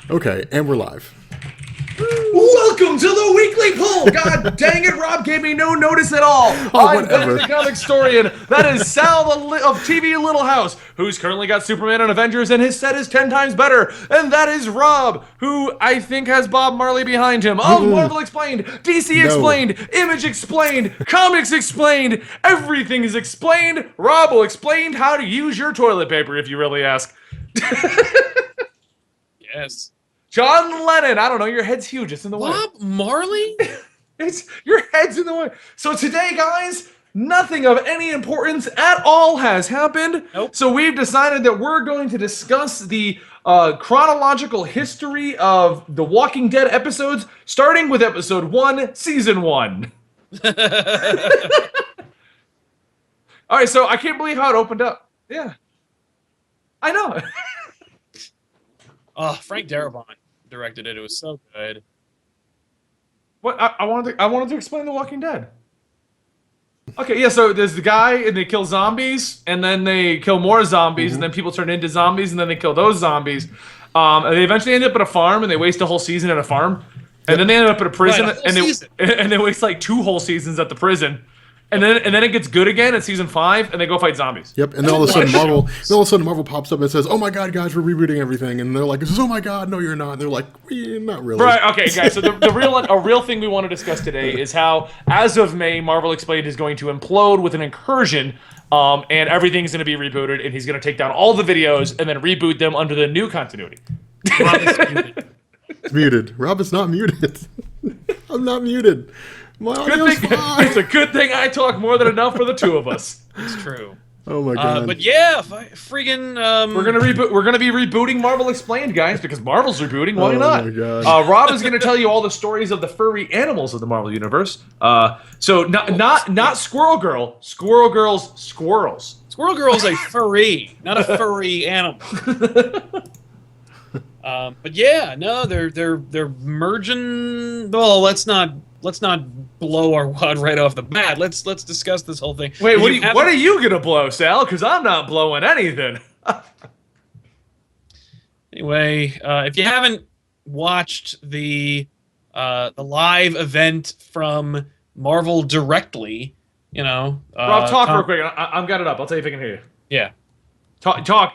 Okay, and we're live. Welcome to the weekly poll! God dang it, Rob gave me no notice at all. I'm whatever. the comic historian. That is Sal of TV Little House, who's currently got Superman and Avengers, and his set is 10 times better. And that is Rob, who I think has Bob Marley behind him. Of Marvel Explained, DC Explained, Image Explained, Comics Explained, everything is explained. Rob will explain how to use your toilet paper if you really ask. Yes. John Lennon, I don't know, your head's huge, it's in the way. Bob Marley? Your head's in the way. So today, guys, nothing of any importance at all has happened. Nope. So we've decided that we're going to discuss the chronological history of the Walking Dead episodes, starting with episode 1, season 1. All right, so I can't believe how it opened up. Yeah. I know. Oh, Frank Darabont directed it. It was so good. What I wanted to explain The Walking Dead. Okay, yeah, so there's the guy, and they kill zombies, and then they kill more zombies, and then people turn into zombies, and then they kill those zombies. And they eventually end up at a farm, and they waste a whole season at a farm. And then they end up at a prison, Right, and they waste like 2 whole seasons at the prison. And then it gets good again in season 5, and they go fight zombies. Yep, and then all of a sudden Marvel pops up and says, "Oh my God, guys, we're rebooting everything," and they're like, "Oh my God, no, you're not." And they're like, "Not really." Right. Okay, guys. So a real thing we want to discuss today is how, as of May, Marvel Explained is going to implode with an incursion, and everything's going to be rebooted, and he's going to take down all the videos and then reboot them under the new continuity. Rob is muted. It's muted. Rob is not muted. I'm not muted. My audio's fine. It's a good thing I talk more than enough for the two of us. It's true. Oh my God. But yeah, friggin' We're gonna reboot. We're gonna be rebooting Marvel Explained, guys, because Marvel's rebooting. Why Oh not? my God. Rob is gonna tell you all the stories of the furry animals of the Marvel universe. So not Squirrel Girl. Squirrel Girl's squirrels. Squirrel Girl's a furry, not a furry animal. But yeah, no, they're merging. Well, let's not blow our wad right off the bat. Let's discuss this whole thing. Wait, what are you gonna blow, Sal? Because I'm not blowing anything. Anyway, if you haven't watched the live event from Marvel directly, you know, Rob, talk real quick. I've got it up. I'll tell you if I can hear you. Yeah, Talk.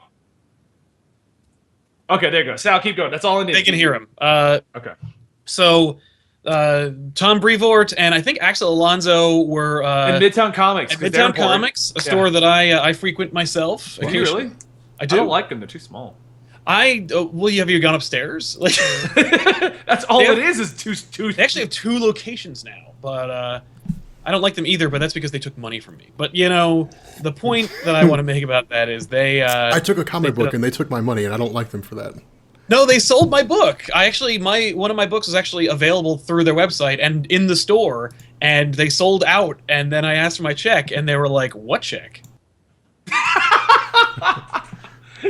Okay, there you go. Sal, keep going. That's all I need. they can hear him. Okay. So Tom Brevoort and I think Axel Alonso were In Midtown Comics. at 'cause they're Midtown important. Comics, a store that I frequent myself. Do you really? I do. I don't like them. They're too small. Well, have you gone upstairs? Like, That's all They it have- is two. they actually have 2 locations now, but I don't like them either. But that's because they took money from me. But you know, the point that I want to make about that is they. I took a comic they- book and they took my money, and I don't like them for that. No, they sold my book. One of my books was actually available through their website and in the store, and they sold out. And then I asked for my check, and they were like, "What check?"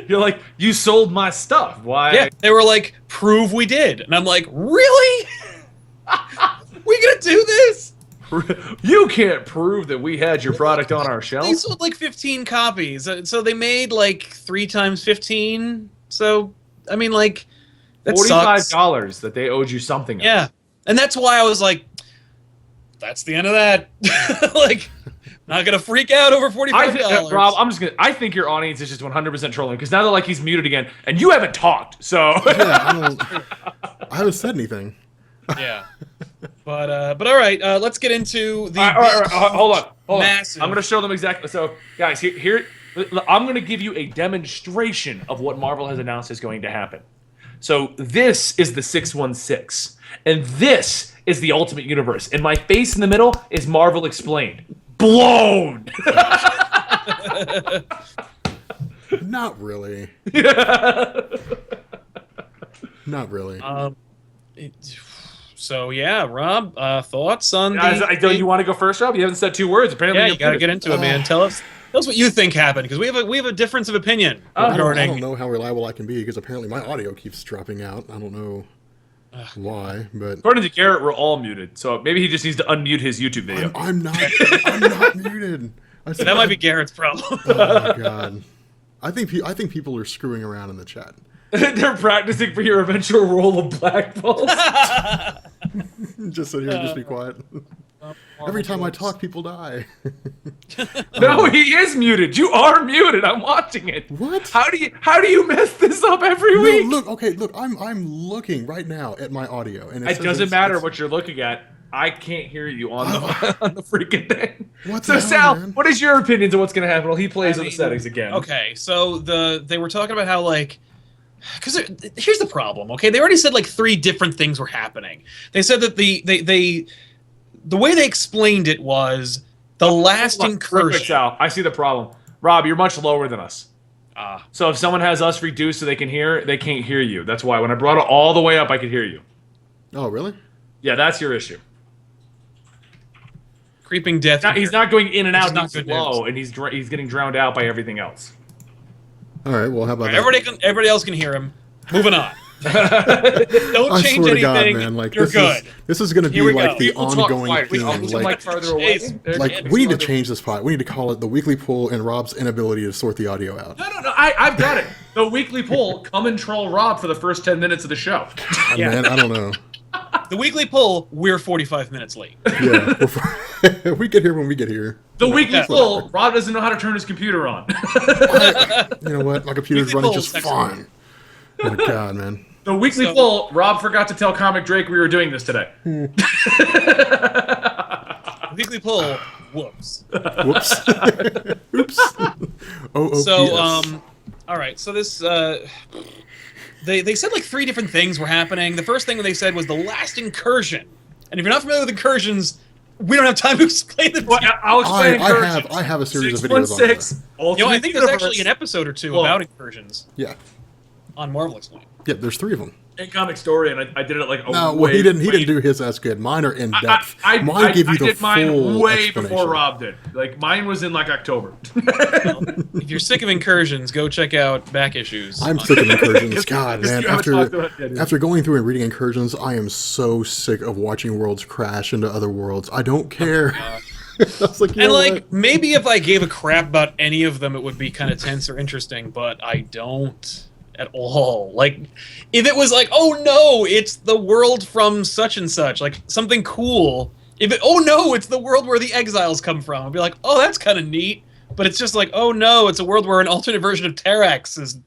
You're like, you sold my stuff. Why? Yeah, they were like, "Prove we did," and I'm like, "Really? We gonna do this?" You can't prove that we had your product on our They shelf. sold like 15 copies, so they made like 3 times 15. So I mean, like, that sucks. $45 that they owed you something. Yeah, and that's why I was like, "That's the end of that." Like, not gonna freak out over $45. Rob, I think your audience is just 100% trolling because now they're like, he's muted again, and you haven't talked. So Yeah, I haven't said anything. Yeah, but all right, let's get into the. all right, hold on. Massive. I'm gonna show them exactly. So, guys, here I'm gonna give you a demonstration of what Marvel has announced is going to happen. So this is the 616, and this is the Ultimate Universe, and my face in the middle is Marvel Explained. Blown. Not really. Not really. So yeah, Rob, thoughts on Guys, you want to go first, Rob? You haven't said 2 words. Apparently, Yeah, you're you gotta muted. get into it, man. Tell us what you think happened, because we have a difference of opinion I don't regarding. know how reliable I can be because apparently my audio keeps dropping out. I don't know why, but According to Garrett, we're all muted, so maybe he just needs to unmute his YouTube video. I'm not. I'm not muted. I said, That might be Garrett's problem. Oh my God. I think people are screwing around in the chat. They're practicing for your eventual roll of black balls. Just sit here and just be quiet. Every time I talk, people die. No, he is muted. You are muted. I'm watching it. What? How do you mess this up every No, week? look. I'm looking right now at my audio, and It doesn't matter what you're looking at. I can't hear you on the on the freaking thing. What So the hell, Sal, man? what is your opinions on what's going to happen? Well, he plays in the mean, settings again. Okay, so they were talking about how like, because here's the problem. Okay, they already said like 3 different things were happening. They said that the way they explained it was the last Hold on, real quick, incursion. Sal, I see the problem. Rob, you're much lower than us. So if someone has us reduced so they can't hear you. That's why when I brought it all the way up, I could hear you. Oh, really? Yeah, that's your issue. Creeping death. He's not going in and Which out. is not He's good low, and he's getting drowned out by everything else. All right. Well, how about that? Everybody else can hear him. Moving on. Don't I change swear to anything. God, man! Like You're this good. is going to be Here we like go. the People talk ongoing quiet. theme. I'll move him, Like, further away. Jeez. we need to change this pod. We need to call it the weekly poll and Rob's inability to sort the audio out. No. I've got it. The weekly poll. Come and troll Rob for the first 10 minutes of the show. Yeah. Man, I don't know. The weekly poll, we're 45 minutes late. Yeah, we get here when we get here. The weekly Yeah. poll. Rob doesn't know how to turn his computer on. You know what? My computer's Weekly running poll just section. fine. Oh my God, man. The weekly So- poll. Rob forgot to tell Comic Drake we were doing this today. The weekly poll, whoops. Whoops. Oops. Oh. So, all right. So this, they said like 3 different things were happening. The first thing they said was the last incursion. And if you're not familiar with incursions, we don't have time to explain them. Well, I'll explain. I have a series of videos on that. 616. You know, I think there's actually an episode or 2 Well- about incursions Yeah. on Marvel Explained. Yeah, there's 3 of them. in Comic Story, and I did it like a No, way, well, he didn't way- do his as good. Mine are in I, depth. I give you the did mine full way explanation. before Rob did. Like mine was in like October. If you're sick of incursions, go check out back issues. I'm on- sick of incursions. 'Cause- God, 'cause man. you haven't talked about it yet. After going through and reading incursions, I am so sick of watching worlds crash into other worlds. I don't care. I was like, you And know like what? maybe if I gave a crap about any of them, it would be kind of tense or interesting. But I don't at all. Like if it was like, oh no, it's the world from such and such, like something cool. If it, oh no, it's the world where the exiles come from. I'd be like, oh, that's kind of neat. But it's just like, oh no, it's a world where an alternate version of Terrax is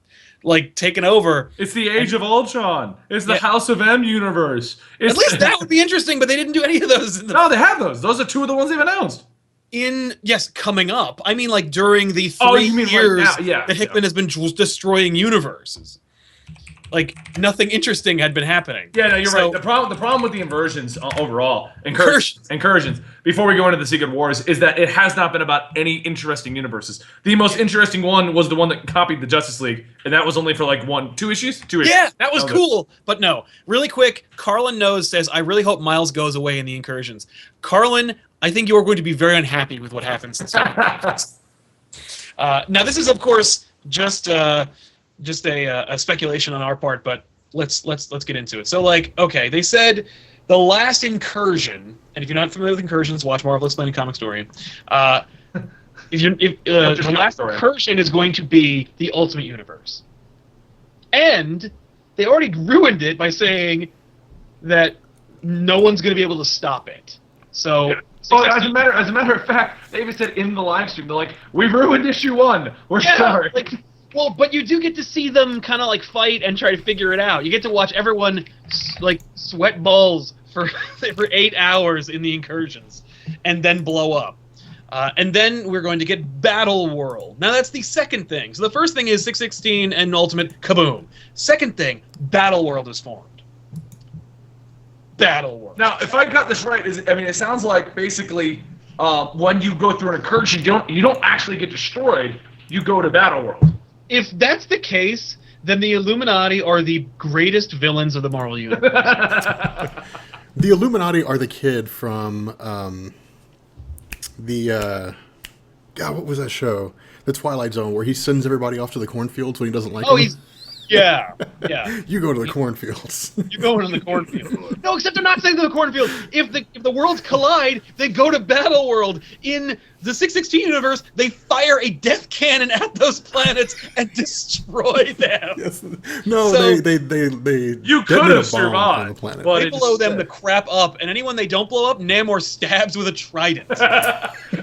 like taken over. It's the Age of Ultron. It's the Yeah. House of M universe. It's At least that would be interesting. But they didn't do any of those in the No, they have those. Those are two of the ones they've announced. yes, coming up. I mean, like during the 3 Oh, you mean right years now? Yeah, that Hickman has been destroying universes. Like nothing interesting had been happening. Yeah, no, you're So- right. The problem with the inversions overall, incursions, before we go into the Secret Wars, is that it has not been about any interesting universes. The most interesting one was the one that copied the Justice League, and that was only for like 2 issues? 2 issues. Yeah, that was it. cool. But no, really quick, Carlin Knows says, I really hope Miles goes away in the incursions. Carlin, I think you are going to be very unhappy with what happens in Secret Wars. Now, this is, of course, just a speculation on our part, but let's get into it. So, like, okay, they said the last incursion, and if you're not familiar with incursions, watch Marvel Explained Comic Story. The last incursion is going to be the Ultimate Universe, and they already ruined it by saying that no one's going to be able to stop it. So. Oh, as a matter of fact, they even said in the live stream, they're like, "We ruined issue 1. We're sorry." Like, well, but you do get to see them kind of like fight and try to figure it out. You get to watch everyone like sweat balls for 8 hours in the incursions, and then blow up. And then we're going to get Battle World. Now that's the second thing. So the first thing is 616 and Ultimate kaboom. Second thing, Battle World is formed. Battle World. Now, if I got this right, it sounds like basically when you go through an incursion, you don't actually get destroyed. You go to Battle World. If that's the case, then the Illuminati are the greatest villains of the Marvel Universe. The Illuminati are the kid from God, what was that show? The Twilight Zone, where he sends everybody off to the cornfields when he doesn't like them. Yeah. You go to the cornfields. You're going in the cornfield. No, except they're not saying to the cornfield. If the worlds collide, they go to Battle World. In the 616 universe, they fire a death cannon at those planets and destroy them. Yes. No, So- they You detonate could a have bomb survived, on the planet. but They it's- blow them the crap up, and anyone they don't blow up, Namor stabs with a trident.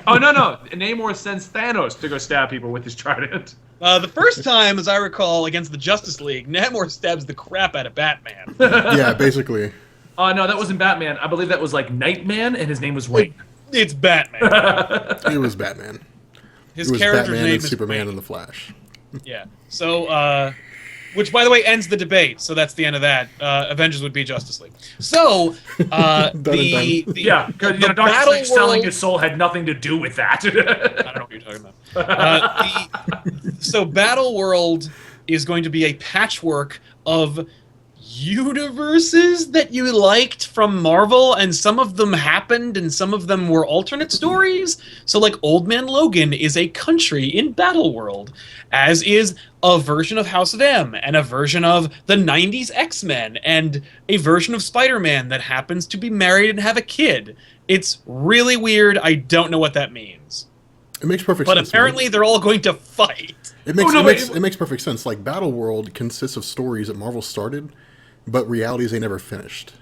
Oh no! Namor sends Thanos to go stab people with his trident. The first time, as I recall, against the Justice League, Namor stabs the crap out of Batman. Yeah, basically. No, that wasn't Batman. I believe that was like Nightman, and his name was Wayne. It's Batman. It was Batman. His It was character's Batman name and is Superman Wayne. and the Flash. Yeah. So, which, by the way, ends the debate. So that's the end of that. Avengers would be Justice League. So, the Yeah, because the Doctor Battle Strange selling World- his soul had nothing to do with that. I don't know what you're talking about. So Battle World is going to be a patchwork of universes that you liked from Marvel, and some of them happened and some of them were alternate stories. So like Old Man Logan is a country in Battle World, as is a version of House of M and a version of the 90s X-Men and a version of Spider-Man that happens to be married and have a kid. It's really weird. I don't know what that means. It makes perfect But sense. apparently they're all going to fight. It makes, Oh, no, it, wait, makes, it makes perfect sense. Like, Battle World consists of stories that Marvel started, but realities they never finished.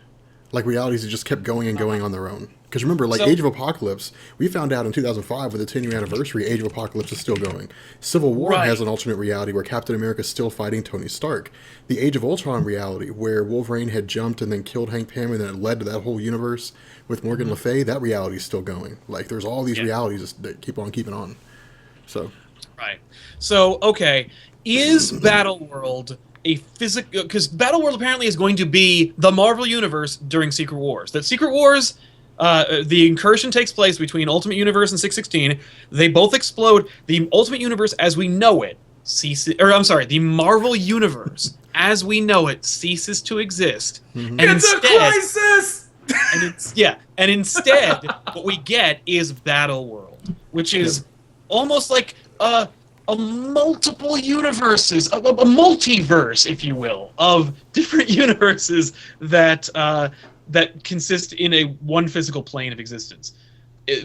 Like, realities that just kept going and going on their own. Because remember, like, So- Age of Apocalypse, we found out in 2005 with the 10-year anniversary, Age of Apocalypse is still going. Civil War Right. has an alternate reality where Captain America is still fighting Tony Stark. The Age of Ultron reality, where Wolverine had jumped and then killed Hank Pym and then it led to that whole universe with Morgan Le Fay, that reality is still going. Like, there's all these Yeah. realities that keep on keeping on. So... Right. So, okay, is Battle World a physical... Because Battle World apparently is going to be the Marvel Universe during Secret Wars. That Secret Wars, the incursion takes place between Ultimate Universe and 616. They both explode. The Ultimate Universe as we know it ceases... Or, I'm sorry, the Marvel Universe as we know it ceases to exist. And It's a crisis. and instead, what we get is Battle World, which is almost like a multiple universes, a multiverse, if you will, of different universes that that consist in a one physical plane of existence.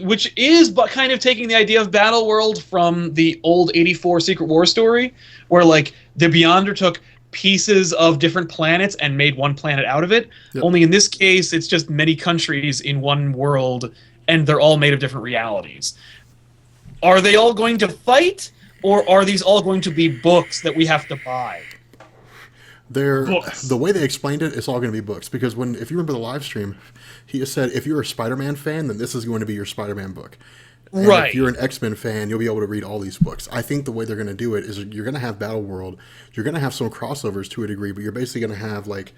Which is but kind of taking the idea of Battle World from the old 84 Secret War story, where like the Beyonder took pieces of different planets and made one planet out of it. Yep. Only in this case, it's just many countries in one world, and they're all made of different realities. Are they all going to fight, or are these all going to be books that we have to buy? Books. The way they explained it, it's all going to be books. Because if you remember the live stream, he has said if you're a Spider-Man fan, then this is going to be your Spider-Man book. And Right. if you're an X-Men fan, you'll be able to read all these books. I think the way they're going to do it is you're going to have Battle World. You're going to have some crossovers to a degree, but you're basically going to have like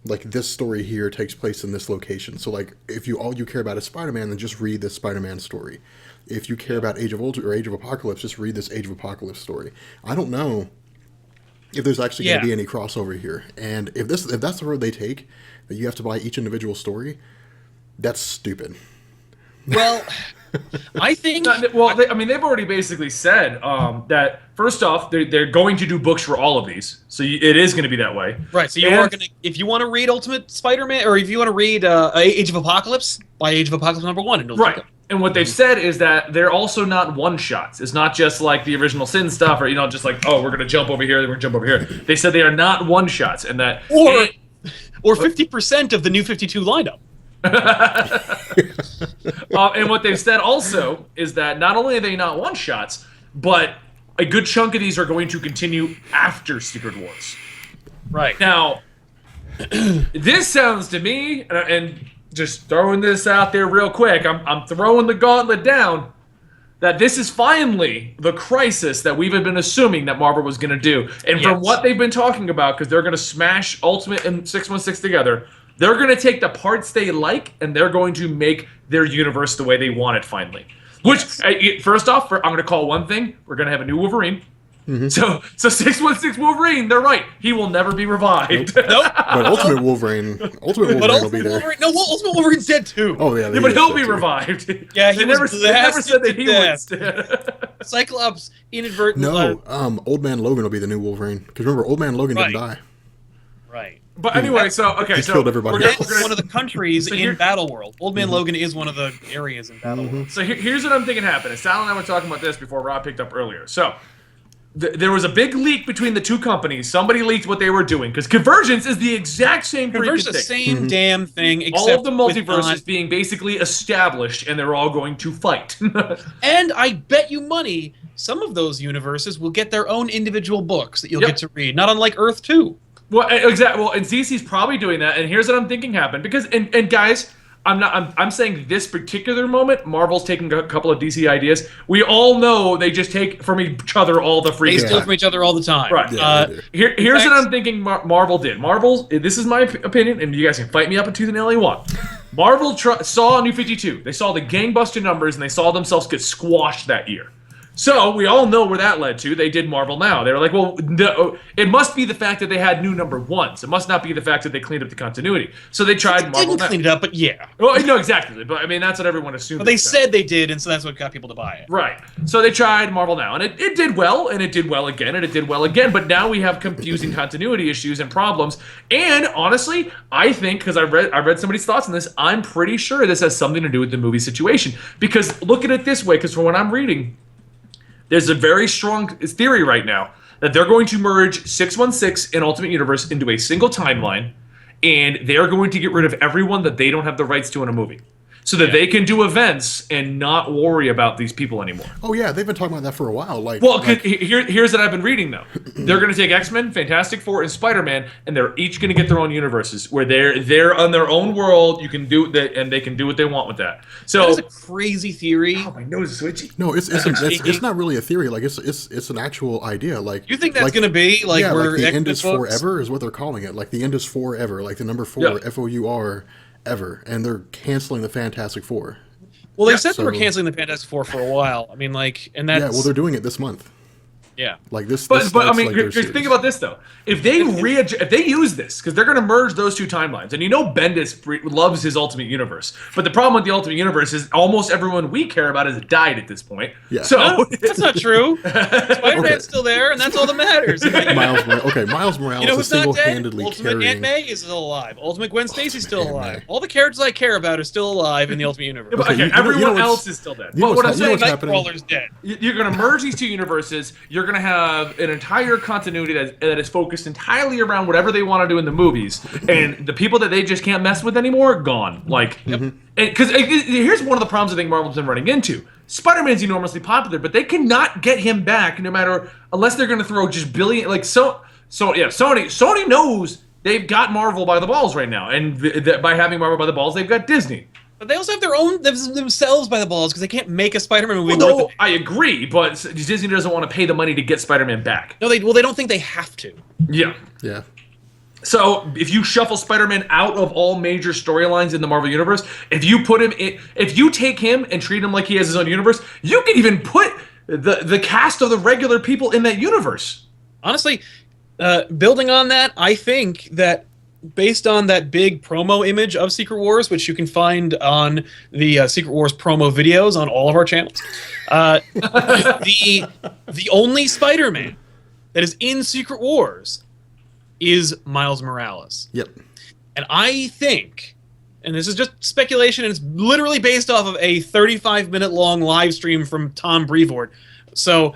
this story here takes place in this location. So like if all you care about is Spider-Man, then just read this Spider-Man story. If you care about Age of Ultron or Age of Apocalypse, just read this Age of Apocalypse story. I don't know if there's actually going to be any crossover here. And if that's the road they take, that you have to buy each individual story, that's stupid. Well, I think... Well, they've already basically said that first off, they're going to do books for all of these, so it is going to be that way. Right, so you are going to... If you want to read Ultimate Spider-Man, or if you want to read Age of Apocalypse, buy Age of Apocalypse #1. And Right. And what they've said is that they're also not one-shots. It's not just like the original Sin stuff, or just like, oh, we're going to jump over here, then we're going to jump over here. They said they are not one-shots, and that... Or 50% of the New 52 lineup. And what they've said also is that not only are they not one-shots, but a good chunk of these are going to continue after Secret Wars. Right. Now, this sounds to me, and just throwing this out there real quick, I'm throwing the gauntlet down, that this is finally the crisis that we've been assuming that Marvel was going to do. And from what they've been talking about, because they're going to smash Ultimate and 616 together, they're going to take the parts they like, and they're going to make their universe the way they want it finally. Which, first off, I'm going to call one thing. We're going to have a new Wolverine. So 616 Wolverine, they're right. He will never be revived. Nope. But Ultimate Wolverine will be Ultimate there. Wolverine, Ultimate Wolverine's dead too. Oh yeah, Yeah, but he'll be revived. Yeah, they never said that he would. Cyclops inadvertently. No, Old Man Logan will be the new Wolverine. Because remember, Old Man Logan didn't die. Right. But anyway, He killed everybody else. That's one of the countries in Battle World. Old Man Logan is one of the areas in Battle World. So here's what I'm thinking happened. Sal and I were talking about this before Rob picked up earlier. So there was a big leak between the two companies. Somebody leaked what they were doing because Convergence is the exact same freaking Convergence the thing. same damn thing, except All of the with multiverses being basically established, and they're all going to fight. And I bet you money some of those universes will get their own individual books that you'll get to read, not unlike Earth 2. Well, exactly. Well, and DC's probably doing that. And here's what I'm thinking happened because, and guys, I'm saying this particular moment, Marvel's taking a couple of DC ideas. We all know they just take from each other all the free. They steal from each other all the time. Right. Here's what I'm thinking. Marvel did. This is my opinion, and you guys can fight me up a tooth and nail you want. Marvel saw New 52. They saw the gangbuster numbers, and they saw themselves get squashed that year. So we all know where that led to. They did Marvel Now. They were like, well, no, it must be the fact that they had new number ones. It must not be the fact that they cleaned up the continuity. So they tried Marvel Didn't Now. clean it up, but yeah. Well, no, exactly. But I mean, that's what everyone assumed. But they said they did, and so that's what got people to buy it. Right. So they tried Marvel Now, and it did well, and it did well again, and it did well again. But now we have confusing continuity issues and problems. And honestly, I think, because I read somebody's thoughts on this, I'm pretty sure this has something to do with the movie situation. Because look at it this way, because from what I'm reading, there's a very strong theory right now that they're going to merge 616 and Ultimate Universe into a single timeline, and they're going to get rid of everyone that they don't have the rights to in a movie. So that they can do events and not worry about these people anymore. Oh yeah, they've been talking about that for a while. Here's what I've been reading though. They're going to take X-Men, Fantastic Four, and Spider-Man, and they're each going to get their own universes where they're on their own world. You can do that, and they can do what they want with that. So That's a crazy theory. oh, my nose is itchy. No, it's not really a theory. Like it's an actual idea. Like You think that's going to be like yeah, where like the end X-Men is books- forever is what they're calling it. Like the end is forever. Like the number 4, FOUR, ever, and they're canceling the Fantastic Four. Well, they said they were So- canceling the Fantastic Four for a while. I mean, like, and that's Yeah, well, they're doing it this month. yeah. Like this. But this I starts, mean, like, their think series. about this though. If they use this, because they're going to merge those two timelines, and you know Bendis loves his Ultimate Universe, but the problem with the Ultimate Universe is almost everyone we care about has died at this point. Yeah. So No, that's not true. Spider-Man's still there, and that's all that matters. Miles Morales You know is who's not dead? single-handedly Ultimate carrying. Aunt May is still alive. Ultimate Gwen Stacy's still Aunt alive. May. All the characters I care about are still alive in the Ultimate Universe. Okay, you know everyone what's- else is still dead. you know But what I'm what's- you know saying, what's happening? Nightcrawler's dead. you're going to merge these two universes. You're going to have an entire continuity that is focused entirely around whatever they want to do in the movies, and the people that they just can't mess with anymore, gone. Like, because here's one of the problems I think Marvel's been running into. Spider-Man's enormously popular, but they cannot get him back unless they're going to throw just billion Sony knows they've got Marvel by the balls right now, and by having Marvel by the balls, they've got Disney. But they also have their own themselves by the balls because they can't make a Spider-Man movie. Well, worth no, it. I agree, but Disney doesn't want to pay the money to get Spider-Man back. No, they don't think they have to. Yeah. Yeah. So if you shuffle Spider-Man out of all major storylines in the Marvel Universe, if you take him and treat him like he has his own universe, you can even put the cast of the regular people in that universe. Honestly, building on that, I think that based on that big promo image of Secret Wars, which you can find on the Secret Wars promo videos on all of our channels, the only Spider-Man that is in Secret Wars is Miles Morales. Yep. And I think, and this is just speculation, and it's literally based off of a 35-minute long live stream from Tom Brevoort, so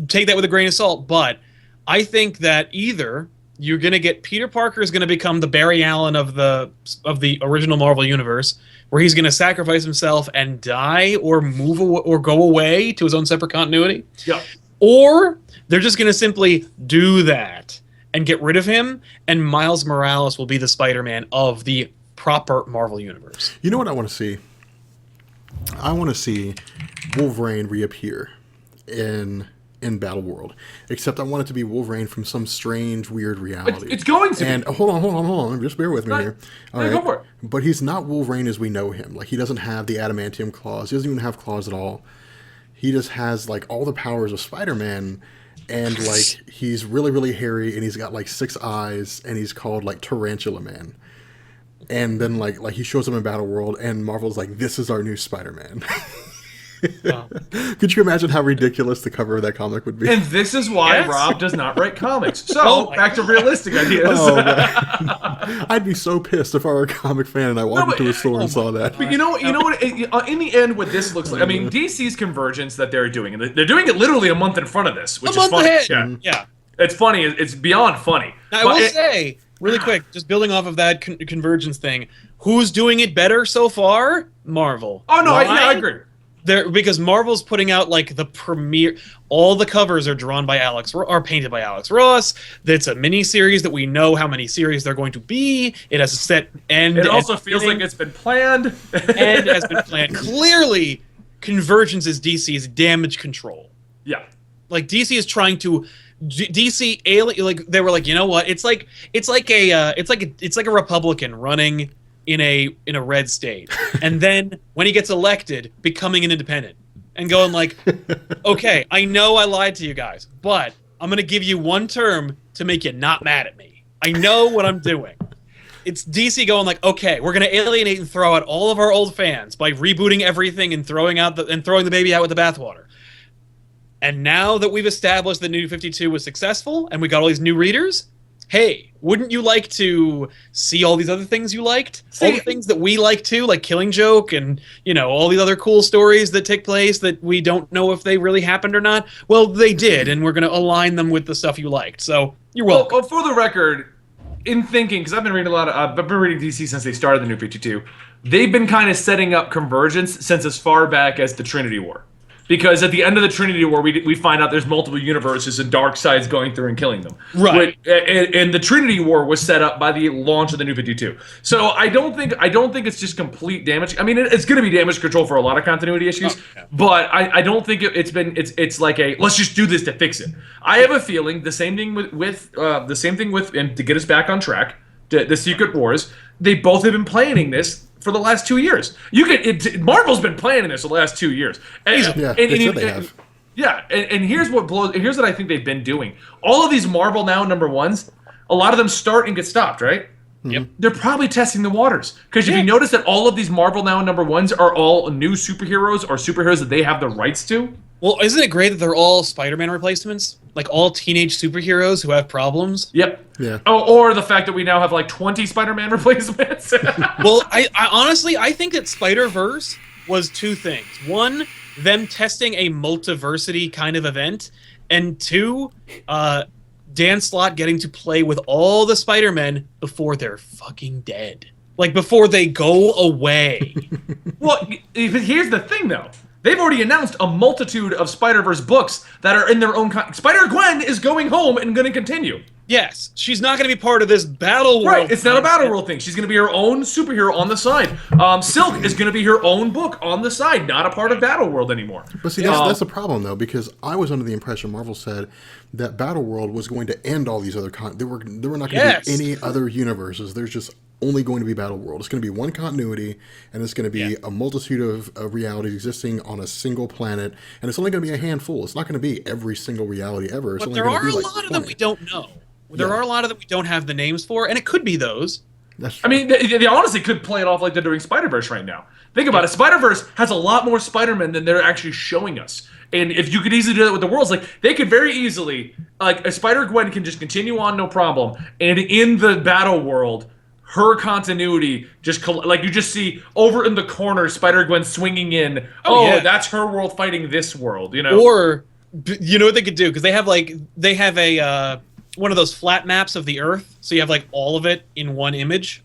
take that with a grain of salt, but I think that either you're going to get Peter Parker is going to become the Barry Allen of the original Marvel Universe, where he's going to sacrifice himself and die or move or go away to his own separate continuity. Yeah. Or they're just going to simply do that and get rid of him, and Miles Morales will be the Spider-Man of the proper Marvel Universe. You know what I want to see? I want to see Wolverine reappear in Battle World. Except I want it to be Wolverine from some strange, weird reality. It's going to. And hold on. Just bear with me here. All No, right. go for it. But he's not Wolverine as we know him. Like, he doesn't have the adamantium claws. He doesn't even have claws at all. He just has, like, all the powers of Spider-Man. and like he's really really hairy, and he's got like 6 eyes, and he's called like Tarantula Man. And then like he shows up in Battle World, and Marvel's like, "This is our new Spider-Man." Wow. Could you imagine how ridiculous the cover of that comic would be? And this is why Yes. Rob does not write comics. So, Oh my back to realistic ideas. Oh, man. I'd be so pissed if I were a comic fan and I walked but- into a store and saw that. But you know what? In the end, what this looks like, I mean, DC's convergence that they're doing, and they're doing it literally a month in front of this, which A is month funny. ahead. Yeah. Yeah. It's funny. It's beyond funny. Now, I But will it- say, really quick, just building off of that convergence thing, who's doing it better so far? Marvel. Oh no, Why? I agree. Because Marvel's putting out like the premiere. All the covers are drawn by are painted by Alex Ross. That's a mini series that we know how many series they're going to be. It has a set end. It also and feels beginning, like it's been planned. and has been planned. Clearly, Convergence is DC's damage control. Yeah. Like DC is trying to DC alien. Like they were like, you know what? It's like a Republican running in a red state, and then when he gets elected, becoming an independent and going like, okay, I know I lied to you guys, but I'm gonna give you one term to make you not mad at me. I know what I'm doing. It's DC going like, okay, we're gonna alienate and throw out all of our old fans by rebooting everything and throwing the baby out with the bathwater. And now that we've established the New 52 was successful and we got all these new readers, hey, wouldn't you like to see all these other things you liked? All the things that we like too, like Killing Joke and, all these other cool stories that take place that we don't know if they really happened or not? Well, they did, and we're going to align them with the stuff you liked. So, you're welcome. Well, for the record, in thinking, because I've been reading I've been reading DC since they started the New 52, they've been kind of setting up Convergence since as far back as the Trinity War. Because at the end of the Trinity War, we find out there's multiple universes and dark sides going through and killing them. Right. And the Trinity War was set up by the launch of the New 52. So I don't think it's just complete damage. I mean, it's going to be damage control for a lot of continuity issues, but I don't think it's like a let's just do this to fix it. I have a feeling the same thing with and to get us back on track, the Secret Wars. They both have been planning this for the last 2 years. Marvel's been planning this the last 2 years. They said they have. Yeah, and here's what I think they've been doing. All of these Marvel Now #1s, a lot of them start and get stopped, right? Yep. They're probably testing the waters. Because if you notice that all of these Marvel Now #1s are all new superheroes or superheroes that they have the rights to. Well, isn't it great that they're all Spider-Man replacements? Like all teenage superheroes who have problems? Yep. Yeah. Oh, or the fact that we now have like 20 Spider-Man replacements. Well, I honestly, I think that Spider-Verse was two things. One, them testing a multiversity kind of event. And two, Dan Slott getting to play with all the Spider-Men before they're fucking dead. Like, before they go away. Well, here's the thing, though. They've already announced a multitude of Spider-Verse books that are in their own... Spider-Gwen is going home and going to continue. Yes, she's not going to be part of this Battle World. Right, it's not a Battle World thing. She's going to be her own superhero on the side. Silk is going to be her own book on the side, not a part of Battle World anymore. But see, that's the problem, though, because I was under the impression Marvel said that Battle World was going to end all these other... There were not going to be any other universes. There's just only going to be Battle World. It's going to be one continuity, and it's going to be a multitude of realities existing on a single planet, and it's only going to be a handful. It's not going to be every single reality ever. It's But only there going are to be a like lot of 20. them we don't know. There are a lot of them we don't have the names for, and it could be those. I mean, they honestly could play it off like they're doing Spider-Verse right now. Think about it. Spider-Verse has a lot more Spider-Man than they're actually showing us. And if you could easily do that with the worlds, like, they could very easily, like, a Spider-Gwen can just continue on, no problem. And in the Battle World, her continuity just, like, you just see over in the corner Spider-Gwen swinging in. That's her world fighting this world, Or, you know what they could do? Because they have a... one of those flat maps of the Earth, so you have like all of it in one image.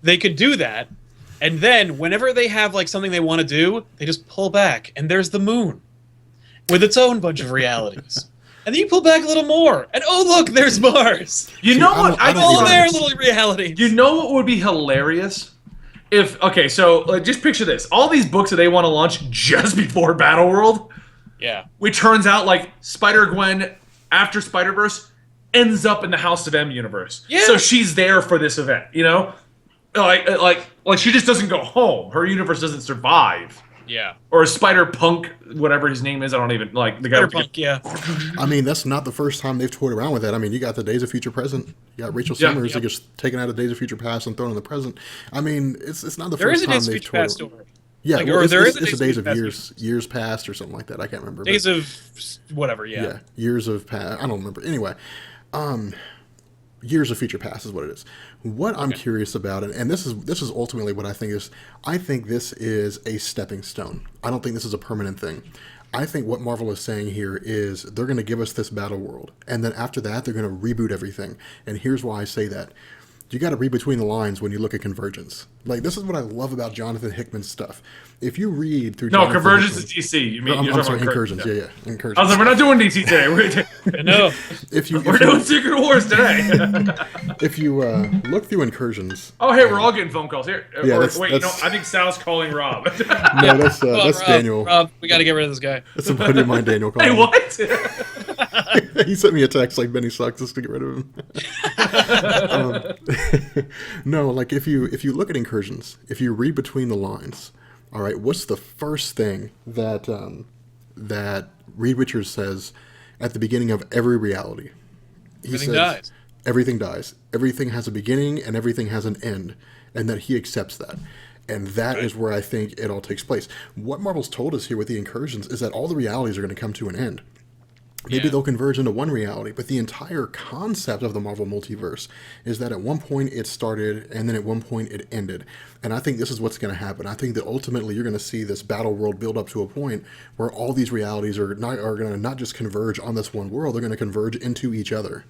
They could do that, and then whenever they have like something they want to do, they just pull back, and there's the moon with its own bunch of realities. And then you pull back a little more, and oh look, there's Mars. You know what? I don't All even- their little realities. You know what would be hilarious? So just picture this. All these books that they want to launch just before Battle World, Yeah. which turns out like Spider-Gwen after Spider-Verse ends up in the House of M universe. Yeah. So she's there for this event, Like she just doesn't go home. Her universe doesn't survive. Yeah. Or Spider-Punk, whatever his name is. I don't even like the guy. Spider-Punk, yeah. I mean, that's not the first time they've toyed around with that. I mean, you got the Days of Future Present. You got Rachel Yeah. Summers that gets taken out of Days of Future Past and thrown in the present. I mean, it's not the There is first a time Days of they've Future toyed Past around. story. Yeah, Like, well, or there is a it's Days a of Days of Future years past or something like that. I can't remember. but- Days of whatever, yeah. Yeah, years of past. I don't remember. Anyway, years of future past is what it is. What I'm curious about, and this is ultimately what I think is. I think this is a stepping stone. I don't think this is a permanent thing. I think what Marvel is saying here is they're going to give us this battle world, and then after that they're going to reboot everything. And here's why I say that. You got to read between the lines when you look at Convergence. Like, this is what I love about Jonathan Hickman's stuff. If you read through No, Jonathan Convergence Hickman- is DC. You mean I'm you're sorry, talking about Incursions. Yeah, Incursions. I was like, we're not doing DC today. We're, No. we're doing Secret Wars today. If you look through Incursions, Oh, hey, we're all getting phone calls here. Yeah, Or, that's- wait, that's- I think Sal's calling Rob. no, that's Well, that's Rob, Daniel. Rob, we got to get rid of this guy. That's a buddy of mine, Daniel. Hey, calling. what? He sent me a text like Benny sucks just to get rid of him. No, like if you look at Incursions, if you read between the lines, all right, what's the first thing that that Reed Richards says at the beginning of every reality? Everything dies. Everything dies. Everything has a beginning and everything has an end, and that he accepts that. And that is where I think it all takes place. What Marvel's told us here with the Incursions is that all the realities are going to come to an end. Maybe Yeah. they'll converge into one reality, but the entire concept of the Marvel multiverse is that at one point it started and then at one point it ended. And I think this is what's going to happen. I think that ultimately you're going to see this battle world build up to a point where all these realities are going to not just converge on this one world, they're going to converge into each other.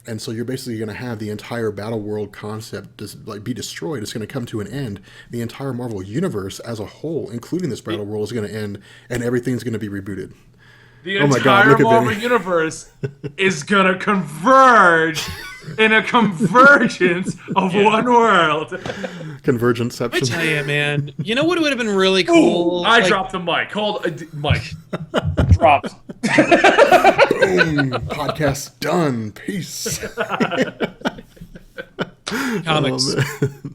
And so you're basically going to have the entire battle world concept be destroyed. It's going to come to an end. The entire Marvel universe as a whole, including this battle world, is going to end, and everything's going to be rebooted. The Oh my God, entire look at Marvel Benny. universe is gonna converge in a convergence of one world. I Convergenceception. tell you, man. You know what would have been really cool? Ooh, I Like, dropped the mic. Hold, Mike. Dropped. Boom. Podcast done. Peace. comics.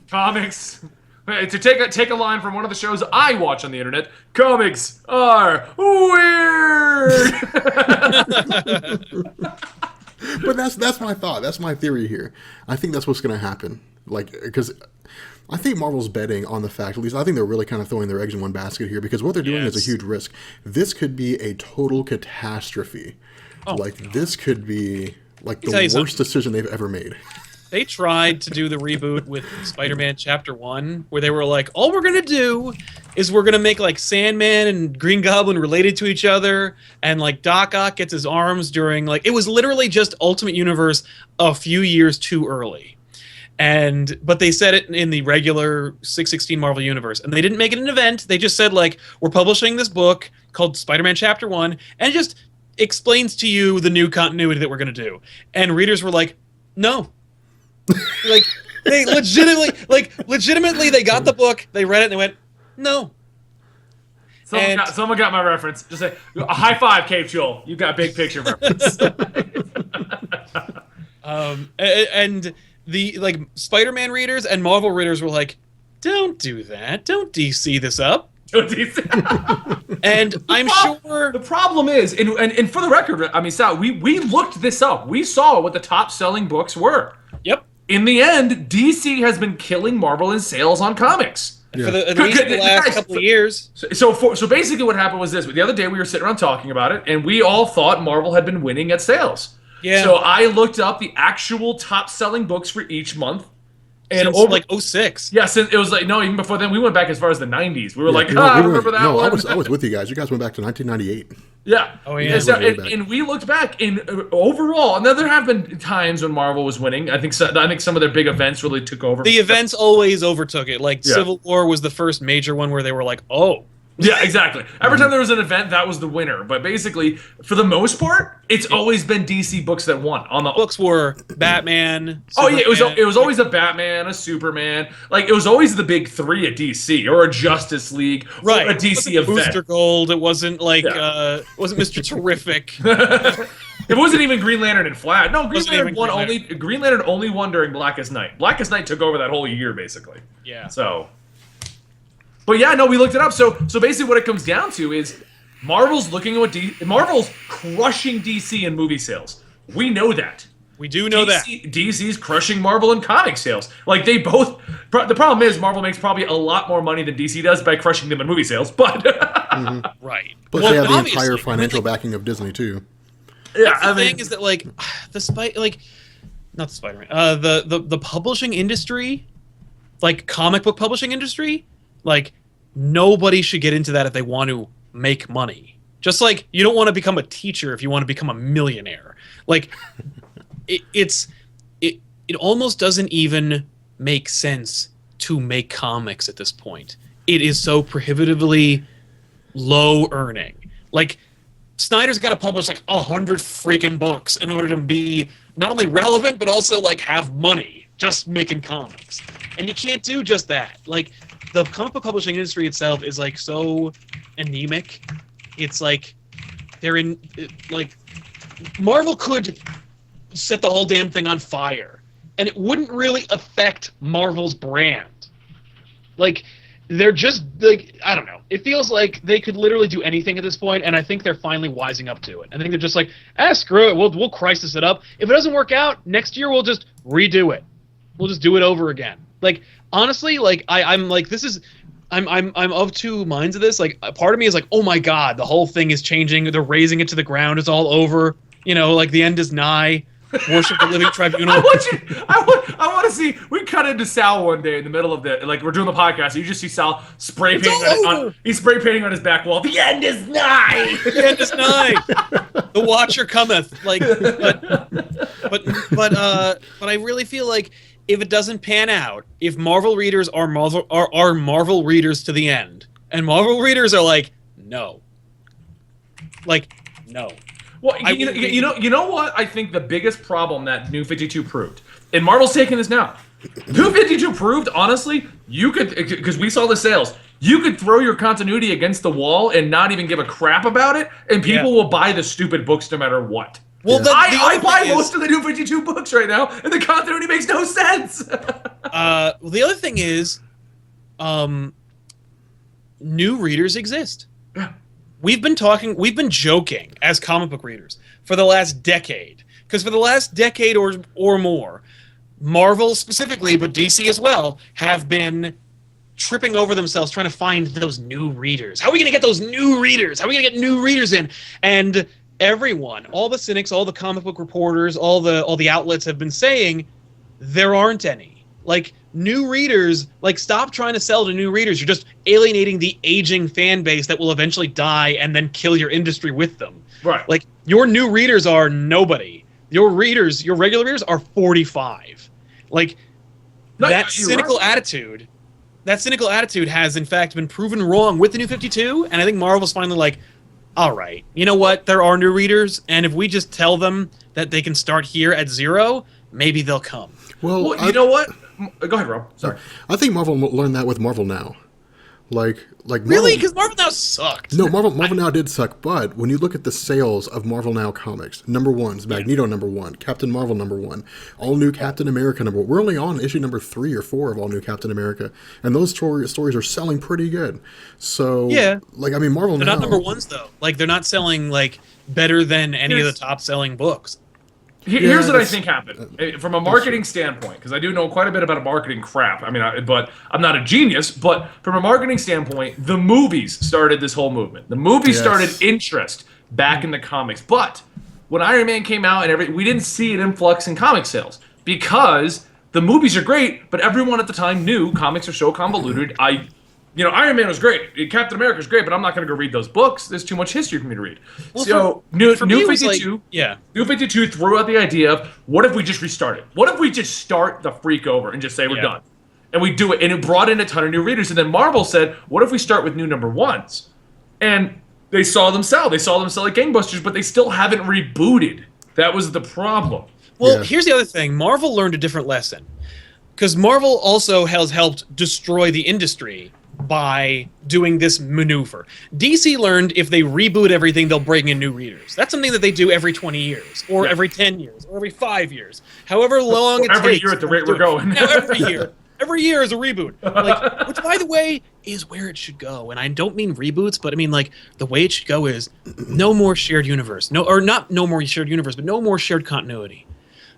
Comics. To take a line from one of the shows I watch on the internet, comics are weird. But that's my thought. That's my theory here. I think that's what's going to happen. Like, because I think Marvel's betting on the fact, at least I think they're really kind of throwing their eggs in one basket here, because what they're doing is a Yes. huge risk. This could be a total catastrophe. Like, this could be like the tell you worst decision they've ever made. They tried to do the reboot with Spider-Man Chapter 1, where they were like, all we're going to do is we're going to make, like, Sandman and Green Goblin related to each other, and, like, Doc Ock gets his arms during, like, it was literally just Ultimate Universe a few years too early. But they said it in the regular 616 Marvel Universe, and they didn't make it an event. They just said, like, we're publishing this book called Spider-Man Chapter 1, and it just explains to you the new continuity that we're going to do. And readers were like, no. Like, they legitimately, they got the book, they read it, and they went, no. Someone got my reference. Just say a high five, Cave Joel. You got big picture reference. And the, like, Spider-Man readers and Marvel readers were like, don't do that. Don't DC this up. And I'm sure... The problem is, and for the record, I mean, Sal, we looked this up. We saw what the top selling books were. Yep. In the end, DC has been killing Marvel in sales on comics. For at least the last couple of years. So basically what happened was this. The other day we were sitting around talking about it, and we all thought Marvel had been winning at sales. Yeah. So I looked up the actual top-selling books for each month. And Since, like, 06. Yeah, since it was like, no, even before then, we went back as far as the 90s. We were like, we I were- remember that no, one. I was with you guys. You guys went back to 1998. Yeah. Oh, yeah. And we looked back, and overall, now there have been times when Marvel was winning. I think some of their big events really took over. The events always overtook it. Like, Yeah. Civil War was the first major one where they were like, oh. Yeah, exactly. Every time there was an event, that was the winner. But basically, for the most part, it's always been DC books that won. On the Books were Batman, Oh yeah, Superman. it was always a Batman, a Superman. Like, it was always the big three at DC, or a Justice League, right. or a It DC wasn't event. Booster Gold. It wasn't like Yeah. it wasn't Mr. Terrific. It wasn't even Green Lantern and Flash. No, Green Wasn't Lantern even won Green only. Green Lantern only won during Blackest Night. Blackest Night took over that whole year basically. Yeah. So But yeah, no, we looked it up. So basically, what it comes down to is Marvel's looking at what Marvel's crushing DC in movie sales. We know that. We do know that. DC's crushing Marvel in comic sales. Like, they both... The problem is Marvel makes probably a lot more money than DC does by crushing them in movie sales, but... Right. Plus, Well, they have the obviously, entire financial backing of Disney, too. Yeah, the thing is that, like, not the Spider-Man, the publishing industry, like, comic book publishing industry, like, nobody should get into that if they want to make money. Just like you don't want to become a teacher if you want to become a millionaire. Like, it almost doesn't even make sense to make comics at this point. It is so prohibitively low earning. Like, Snyder's got to publish like 100 freaking books in order to be not only relevant but also like have money just making comics. And you can't do just that. Like, the comic book publishing industry itself is like so anemic. It's like Marvel could set the whole damn thing on fire and it wouldn't really affect Marvel's brand. Like, they're just like, I don't know. It feels like they could literally do anything at this point, and I think they're finally wising up to it. I think they're just like, screw it, we'll crisis it up. If it doesn't work out, next year we'll just redo it. We'll just do it over again. Like, honestly, like I'm like, this is I'm of two minds of this. Like, a part of me is like, oh my god, the whole thing is changing. They're raising it to the ground. It's all over. You know, like the end is nigh. Worship the living tribunal. I want to see. We cut into Sal one day in the middle of like we're doing the podcast. You just see Sal spray painting he's spray painting on his back wall. The end is nigh. The end is nigh. The Watcher cometh. Like, but I really feel like if it doesn't pan out, if Marvel readers are Marvel readers to the end, and Marvel readers are like, no. Well, you know what? I think the biggest problem that New 52 proved, and Marvel's taking this now. New 52 proved, honestly, you could, because we saw the sales, you could throw your continuity against the wall and not even give a crap about it, and people will buy the stupid books no matter what. Well, I buy most of the New 52 books right now, and the continuity makes no sense. Well, the other thing is, new readers exist. Yeah. We've been joking as comic book readers for the last decade. Because for the last decade or more, Marvel specifically, but DC as well, have been tripping over themselves trying to find those new readers. How are we going to get those new readers? How are we going to get new readers in? And everyone, all the cynics, all the comic book reporters, all the outlets have been saying there aren't any. Like, new readers, like, stop trying to sell to new readers. You're just alienating the aging fan base that will eventually die and then kill your industry with them. Right. Like, your new readers are nobody. Your regular readers are 45. Like, that cynical attitude has, in fact, been proven wrong with the New 52, and I think Marvel's finally like, all right, you know what? There are new readers, and if we just tell them that they can start here at 0, maybe they'll come. Well, you know what? Go ahead, Rob. Sorry. I think Marvel learned that with Marvel Now. Like Marvel, really? Because Marvel Now sucked. No, Marvel Now did suck, but when you look at the sales of Marvel Now comics, number one is Magneto number 1, Captain Marvel number 1, All New Captain America number 1. We're only on issue number 3 or 4 of All New Captain America, and those stories are selling pretty good. So, yeah, like, I mean, Marvel they're Now... not number ones, though. Like, they're not selling, like, better than any of the top-selling books. Here's what I think happened from a marketing standpoint, because I do know quite a bit about marketing crap. I mean, but I'm not a genius. But from a marketing standpoint, the movies started this whole movement. The movies started interest back in the comics. But when Iron Man came out, we didn't see an influx in comic sales because the movies are great, but everyone at the time knew comics are so convoluted. Iron Man was great. Captain America was great, but I'm not going to go read those books. There's too much history for me to read. Well, New 52, New 52 threw out the idea of, what if we just restart it? What if we just start the freak over and just say we're done? And we do it, and it brought in a ton of new readers. And then Marvel said, what if we start with new number 1s? And they saw them sell. They saw them sell like gangbusters, but they still haven't rebooted. That was the problem. Well, here's the other thing. Marvel learned a different lesson. Because Marvel also has helped destroy the industry by doing this maneuver. DC learned if they reboot everything, they'll bring in new readers. That's something that they do every 20 years, or every 10 years, or every 5 years. However long it takes. Every year at the rate we're going. Now, every year. Every year is a reboot. Like, which, by the way, is where it should go. And I don't mean reboots, but I mean, like, the way it should go is no more shared universe. Not no more shared universe, but no more shared continuity.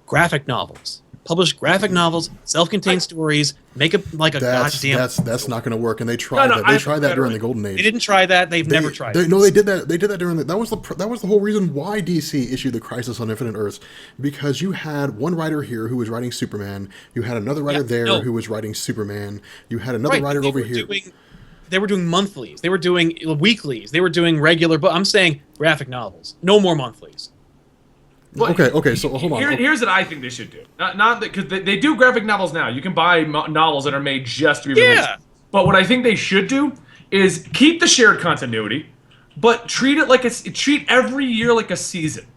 Graphic novels. Publish graphic novels, self-contained stories, make a goddamn... That's not going to work, and they tried that. They tried that during the Golden Age. They didn't try that. They've never tried it. No, they did that. They did that during that was the whole reason why DC issued the Crisis on Infinite Earths, because you had one writer here who was writing Superman, you had another writer who was writing Superman, you had another writer over here. They were doing monthlies. They were doing weeklies. They were doing regular... But I'm saying graphic novels. No more monthlies. Well, okay, so hold on. Here's what I think they should do. Not because they do graphic novels now. You can buy novels that are made just to be released. Yeah. But what I think they should do is keep the shared continuity, but treat every year like a season.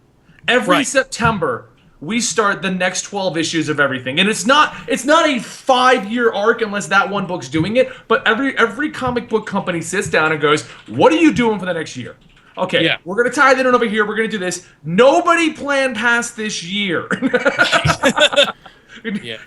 Every September we start the next 12 issues of everything, and it's not a 5-year arc unless that one book's doing it. But every comic book company sits down and goes, "What are you doing for the next year?" Okay, we're going to tie that in over here. We're going to do this. Nobody planned past this year.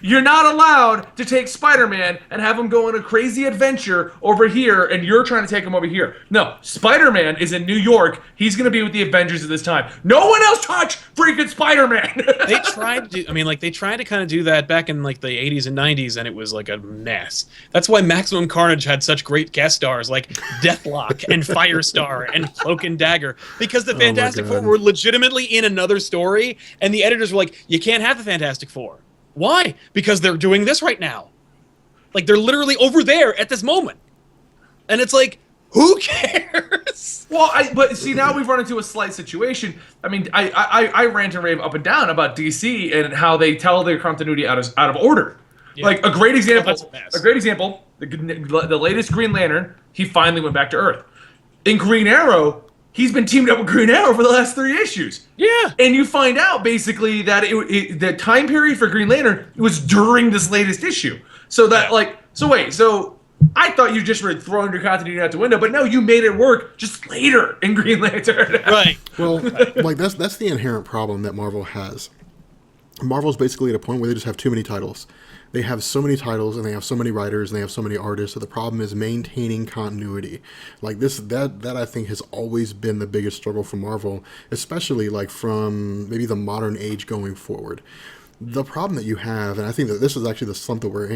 You're not allowed to take Spider-Man and have him go on a crazy adventure over here, and you're trying to take him over here. No, Spider-Man is in New York. He's going to be with the Avengers at this time. No one else touch freaking Spider-Man. They tried to. I mean, like, they tried to kind of do that back in like the 80s and 90s, and it was like a mess. That's why Maximum Carnage had such great guest stars like Deathlock and Firestar and Cloak and Dagger, because the Fantastic Four were legitimately in another story, and the editors were like, "You can't have the Fantastic Four." Why? Because they're doing this right now. Like, they're literally over there at this moment. And it's like, who cares? Well, but see, now we've run into a slight situation. I mean, I rant and rave up and down about DC and how they tell their continuity out of order. Yeah. Like, a great example. The latest Green Lantern, he finally went back to Earth. In Green Arrow, he's been teamed up with Green Arrow for the last 3 issues. Yeah. And you find out, basically, that the time period for Green Lantern was during this latest issue. So that, so I thought you just were throwing your continuity out the window, but no, you made it work just later in Green Lantern. Right. Well, like, that's the inherent problem that Marvel has. Marvel's basically at a point where they just have too many titles. They have so many titles, and they have so many writers, and they have so many artists, so the problem is maintaining continuity. Like, that I think has always been the biggest struggle for Marvel, especially, like, from maybe the modern age going forward. The problem that you have, and I think that this is actually the slump that we're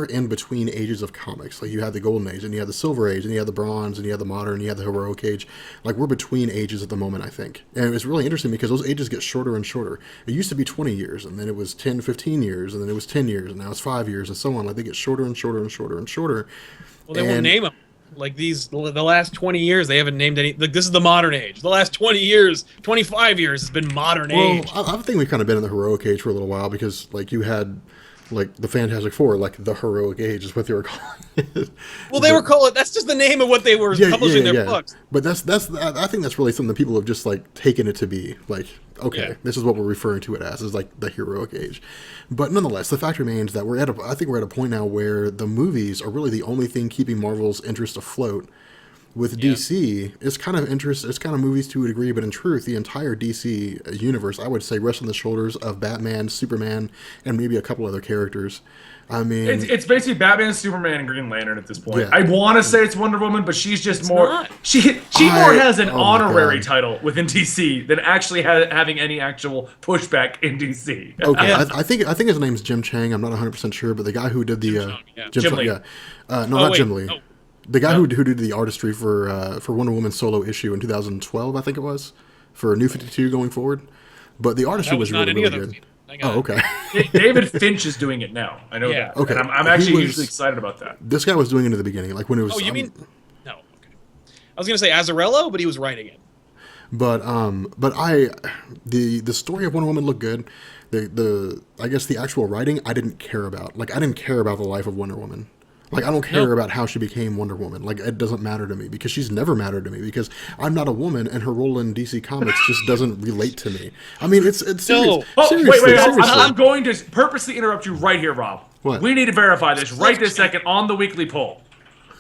in between ages of comics. Like, you have the Golden Age, and you have the Silver Age, and you have the Bronze, and you have the Modern, and you have the Heroic Age. Like, we're between ages at the moment, I think. And it's really interesting because those ages get shorter and shorter. It used to be 20 years, and then it was 10, 15 years, and then it was 10 years, and now it's 5 years, and so on. Like, they get shorter and shorter and shorter and shorter. Well, they won't name them. Like, the last 20 years, they haven't named any. Like, this is the modern age. The last 20 years, 25 years has been modern age. I think we've kind of been in the heroic age for a little while because, like, you had, like, the Fantastic Four, like, the heroic age is what they were calling it. Well, they were calling it. That's just the name of what they were publishing their books. But I think that's really something that people have just, like, taken it to be. Like, okay, this is what we're referring to it as, is like the heroic age. But nonetheless, the fact remains that I think we're at a point now where the movies are really the only thing keeping Marvel's interest afloat. With DC, it's kind of movies to a degree, but in truth, the entire DC universe, I would say, rests on the shoulders of Batman, Superman, and maybe a couple other characters. I mean, it's basically Batman, Superman, and Green Lantern at this point. Yeah. I want to say it's Wonder Woman, but she's just more. She more has an honorary title within DC than actually having any actual pushback in DC. Okay, I think his name's Jim Chang. I'm not 100% sure, but the guy who did the Jim Lee. Not Jim Lee. No. The guy who did the artistry for Wonder Woman's solo issue in 2012, I think it was, for New 52 going forward. But the artistry was really good. Oh, okay. David Finch is doing it now. I know that. Okay. And I'm actually usually excited about that. This guy was doing it in the beginning, like when it was. Oh, you mean? No. Okay. I was gonna say Azzarello, but he was writing it. But the story of Wonder Woman looked good. I guess the actual writing I didn't care about. Like, I didn't care about the life of Wonder Woman. Like, I don't care about how she became Wonder Woman. Like, it doesn't matter to me because she's never mattered to me because I'm not a woman and her role in DC Comics just doesn't relate to me. I mean, it's serious. No. Oh, seriously. I'm going to purposely interrupt you right here, Rob. What? We need to verify this right this second on the weekly poll.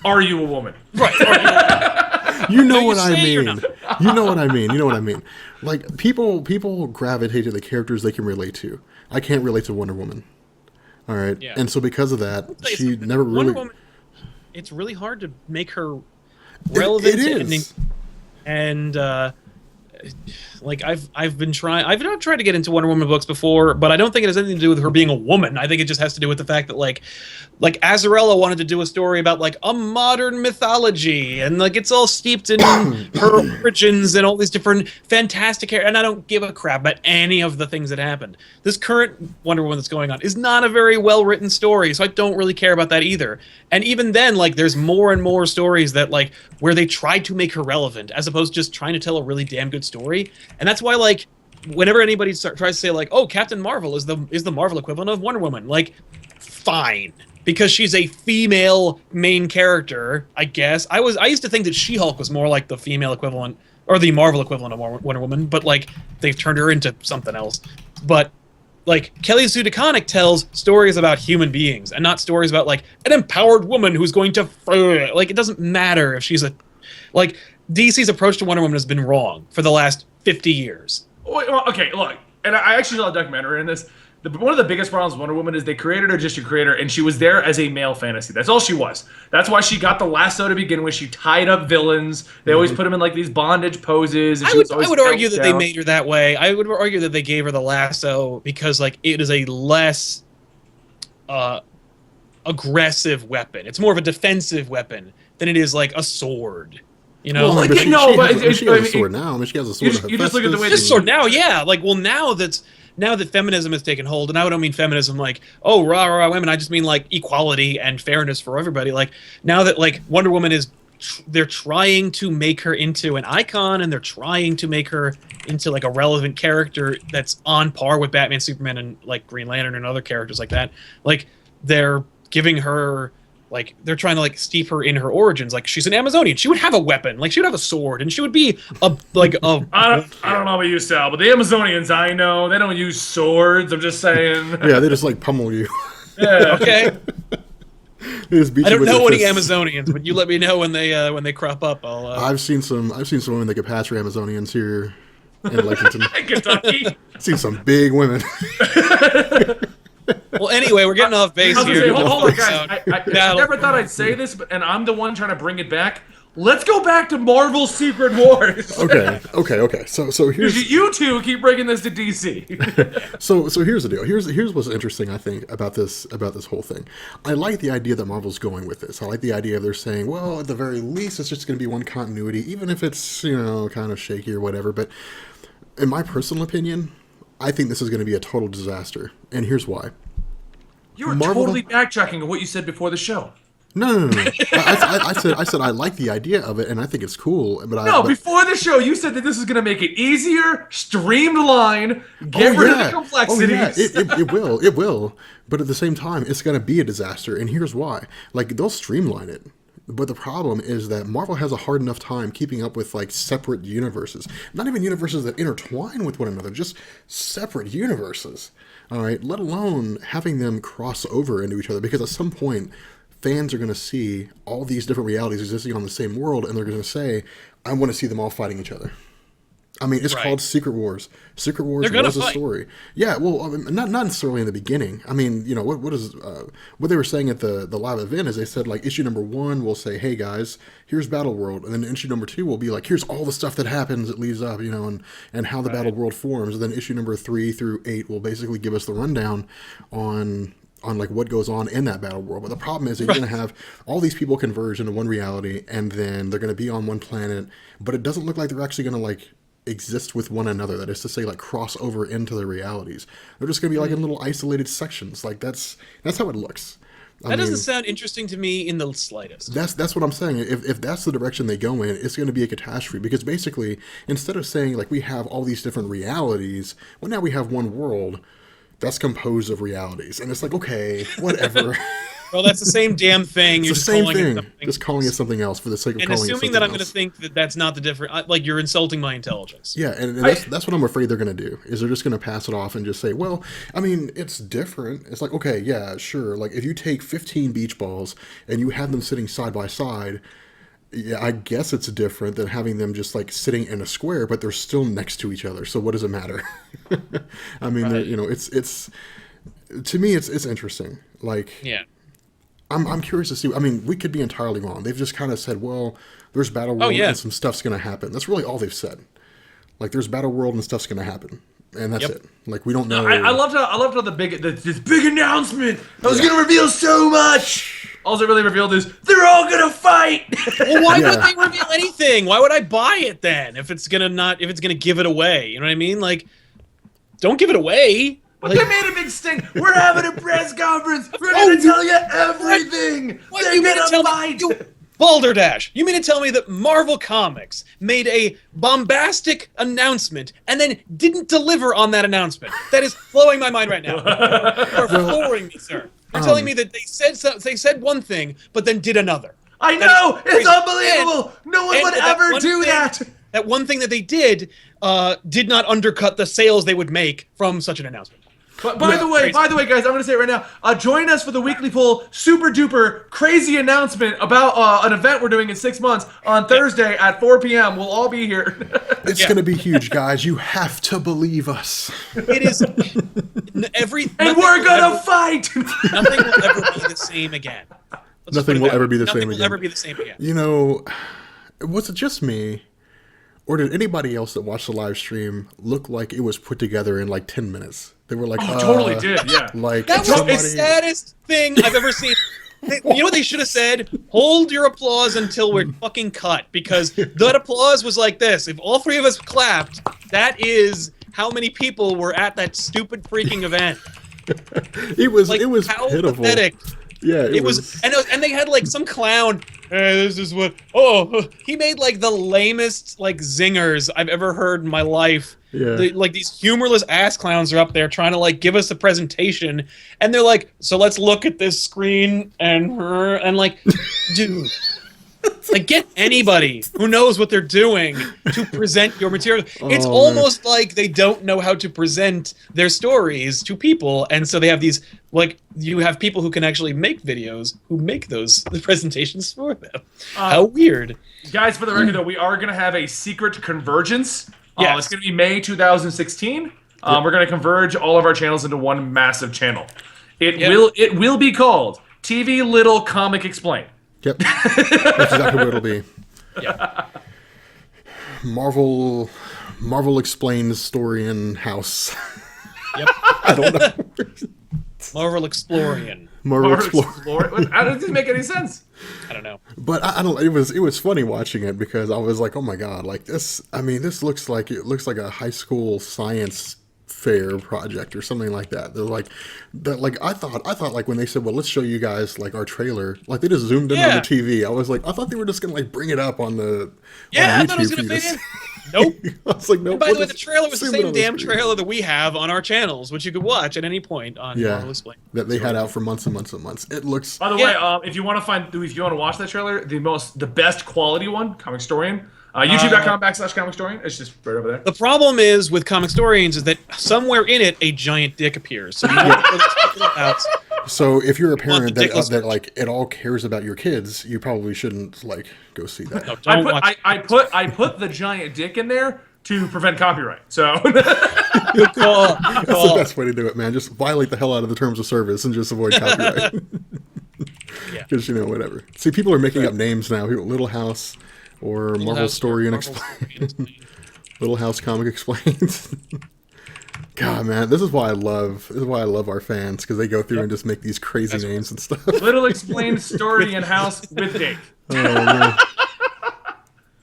Are you a woman? Right. You know what I mean. You know what I mean. You know what I mean. Like, people gravitate to the characters they can relate to. I can't relate to Wonder Woman. All right, Yeah. and so because of that, I'll tell you she something. never really. Wonder Woman, it's really hard to make her relevant It is. and like I've been trying. I've not tried to get into Wonder Woman books before, but I don't think it has anything to do with her being a woman. I think it just has to do with the fact that like Azarella wanted to do a story about like a modern mythology, and like it's all steeped in her origins and all these different fantastic characters. And I don't give a crap about any of the things that happened. This current Wonder Woman that's going on is not a very well written story, so I don't really care about that either. And even then, like there's more and more stories that like where they tried to make her relevant as opposed to just trying to tell a really damn good story. And that's why like whenever anybody tries to say like, oh, Captain Marvel is the Marvel equivalent of Wonder Woman, like fine, because she's a female main character, I guess. I used to think that She-Hulk was more like the female equivalent or the Marvel equivalent of Wonder Woman, but like they've turned her into something else. But like Kelly Sue DeConnick tells stories about human beings and not stories about like an empowered woman who's going to like it doesn't matter if she's a like DC's approach to Wonder Woman has been wrong for the last 50 years. Well, okay, look, and I actually saw a documentary in this. One of the biggest problems with Wonder Woman is they created her just to create her, and she was there as a male fantasy. That's all she was. That's why she got the lasso to begin with. She tied up villains. They always put them in like these bondage poses. And I would argue that they made her that way. I would argue that they gave her the lasso because like it is a less aggressive weapon. It's more of a defensive weapon than it is like a sword. You know, Well, like, but she has I a mean, sword now. I mean, she has a sword. you just look at the way this sword now, yeah. Like, well, now that feminism has taken hold, and I don't mean feminism like, oh, rah, rah, women. I just mean like equality and fairness for everybody. Like, now that like Wonder Woman is, they're trying to make her into an icon, and they're trying to make her into like a relevant character that's on par with Batman, Superman, and like Green Lantern and other characters like that. Like, they're giving her. Like, they're trying to, like, steep her in her origins. Like, she's an Amazonian. She would have a weapon. Like, she would have a sword. And she would be a. I don't know about you, Sal, but the Amazonians, I know, they don't use swords. I'm just saying. Yeah, they just, like, pummel you. Yeah. Okay. They just beat I you don't with know their any fists. Amazonians, but you let me know when they crop up. I've seen some women that could pass for Amazonians here in Lexington. Kentucky. I've seen some big women. Well, anyway, we're getting off base I was gonna here. say, hold on, guys. I Yeah, never thought I'd say this, and I'm the one trying to bring it back. Let's go back to Marvel Secret Wars. Okay. So here's You two keep bringing this to DC. so here's the deal. Here's what's interesting, I think, about this whole thing. I like the idea that Marvel's going with this. I like the idea of they're saying, well, at the very least, it's just going to be one continuity, even if it's kind of shaky or whatever. But in my personal opinion, I think this is going to be a total disaster, and here's why. You were Marvel- totally backtracking on what you said before the show. No. I said I like the idea of it, and I think it's cool. But Before the show, you said that this is going to make it easier, streamline, get rid of the complexities. It will. But at the same time, it's going to be a disaster, and here's why. Like, they'll streamline it. But the problem is that Marvel has a hard enough time keeping up with, like, separate universes. Not even universes that intertwine with one another, just separate universes. All right? Let alone having them cross over into each other, because at some point, fans are going to see all these different realities existing on the same world, and they're going to say, I want to see them all fighting each other. I mean, it's called Secret Wars. Secret Wars was a story. Yeah, well, I mean, not necessarily in the beginning. I mean, what they were saying at the live event is they said, like, issue number 1 will say, hey guys, here's Battle World, and then issue number 2 will be like, here's all the stuff that happens that leads up, and how the Battle World forms. And then issue number 3 through 8 will basically give us the rundown on like what goes on in that battle world. But the problem is that you're going to have all these people converge into one reality, and then they're going to be on one planet, but it doesn't look like they're actually going to, like, exist with one another. That is to say, like, cross over into their realities. They're just going to be like in little isolated sections. Like, that's how it looks. That doesn't sound interesting to me in the slightest. That's what I'm saying. If that's the direction they go in, it's going to be a catastrophe, because basically, instead of saying, like, we have all these different realities, well, now we have one world that's composed of realities, and it's like, okay, whatever. Well, that's the same damn thing. It's the same thing. Just calling it something else for the sake of calling it something else. And assuming that I'm going to think that that's not the different, like, you're insulting my intelligence. Yeah, and that's what I'm afraid they're going to do. Is they're just going to pass it off and just say, well, I mean, it's different. It's like, okay, yeah, sure. Like, if you take 15 beach balls and you have them sitting side by side, yeah, I guess it's different than having them just, like, sitting in a square, but they're still next to each other. So what does it matter? I mean, it's to me, it's interesting. Like, Yeah. I'm curious to see. I mean, we could be entirely wrong. They've just kind of said, well, there's Battle World yeah. and some stuff's going to happen. That's really all they've said. Like, there's Battle World and stuff's going to happen. And that's it. Like, we don't know. I loved how this big announcement that was going to reveal so much. All it really revealed is they're all going to fight. Well, why would they reveal anything? Why would I buy it then if it's gonna give it away? You know what I mean? Like, don't give it away. But they made a big stink. We're having a press conference. We're going to tell you everything. What They're you mean going to tell to fight. me? Balderdash, you mean to tell me that Marvel Comics made a bombastic announcement and then didn't deliver on that announcement? That is blowing my mind right now. You're flooring me, sir. You're telling me that they said one thing, but then did another. I know! It's unbelievable! No one would ever do that! That one thing that they did not undercut the sales they would make from such an announcement. But by the way, guys, I'm going to say it right now. Join us for the weekly poll, super duper crazy announcement about an event we're doing in 6 months on Thursday at 4 p.m. We'll all be here. It's going to be huge, guys. You have to believe us. It is and we're going to fight! Nothing will ever be the same again. Nothing will ever be the same again. Nothing will ever be the same again. You know, was it just me? Or did anybody else that watched the live stream look like it was put together in like 10 minutes? They were like, totally did, yeah. Like, that was the saddest thing I've ever seen. You know what they should have said? Hold your applause until we're fucking cut, because that applause was like this. If all three of us clapped, that is how many people were at that stupid freaking event. It was how pitiful. Pathetic. Yeah, it was. And they had like some clown. Hey, this is what. He made like the lamest like zingers I've ever heard in my life. Yeah. Like these humorless ass clowns are up there trying to like give us a presentation, and they're like, so let's look at this screen and like, dude. Like, get anybody who knows what they're doing to present your material. It's almost like they don't know how to present their stories to people, and so they have these, like, you have people who can actually make videos who make the presentations for them. How weird. Guys, for the record, though, we are going to have a secret convergence. Yes. It's going to be May 2016. We're going to converge all of our channels into one massive channel. It will be called TV Little Comic Explain. Yep. That's exactly what it'll be. Yeah. Marvel explains story in house. Yep. I don't know. Marvel Explorian. Marvel Explore. How does this make any sense? I don't know. But I don't. It was funny watching it because I was like, oh my god, like this. I mean, this looks like a high school science fair project or something like that. They're like, I thought like when they said, well, let's show you guys like our trailer, like they just zoomed in on the TV. I was like, I thought they were just gonna like bring it up on the I thought it was gonna fit in. Nope. I was like, nope. And by the way, the trailer was the same damn trailer that we have on our channels, which you could watch at any point on Marvel Explain. That they had out for months and months and months. It looks. By the way, if you want to watch that trailer, the best quality one, Comic Storian. YouTube.com/comicstorian. It's just right over there. The problem is with Comic Storians is that somewhere in it a giant dick appears. So you have to check it out. So if you're a parent that like it all cares about your kids, you probably shouldn't like go see that. No, I put the giant dick in there to prevent copyright. So Good call. That's the best way to do it, man. Just violate the hell out of the terms of service and just avoid copyright. Because whatever. See, people are making up names now. Little House. Or Marvel Story and Explain. Little House Comic Explains. God, man, this is why I love our fans, because they go through and just make these crazy names and stuff. Little Explained Story in House with Dave. Oh, man.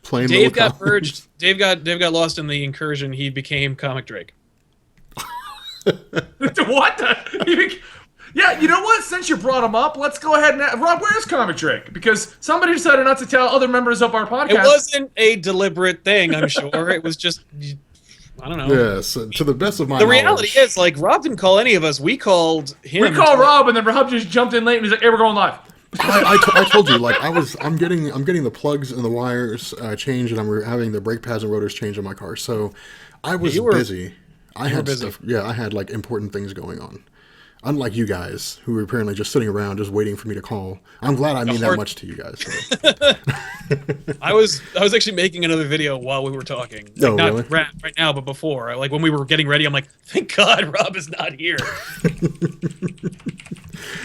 Plain Dave got merged. Dave got lost in the incursion. He became Comic Drake. What the? Yeah, you know what? Since you brought him up, let's go ahead and Rob, where's Comic Drake? Because somebody decided not to tell other members of our podcast. It wasn't a deliberate thing, I'm sure. It was just, I don't know. Yes, to the best of my knowledge. The reality is, like, Rob didn't call any of us. We called him. We called Rob, and then Rob just jumped in late and he's like, "Hey, we're going live." I told you, like, I'm getting the plugs and the wires changed, and I'm having the brake pads and rotors changed on my car. So I was busy. I had stuff. Yeah, I had like important things going on. Unlike you guys, who were apparently just sitting around just waiting for me to call. I'm glad I mean that much to you guys. So. I was actually making another video while we were talking. Like, Oh, not really? right now, but before. Like when we were getting ready, I'm like, thank God Rob is not here.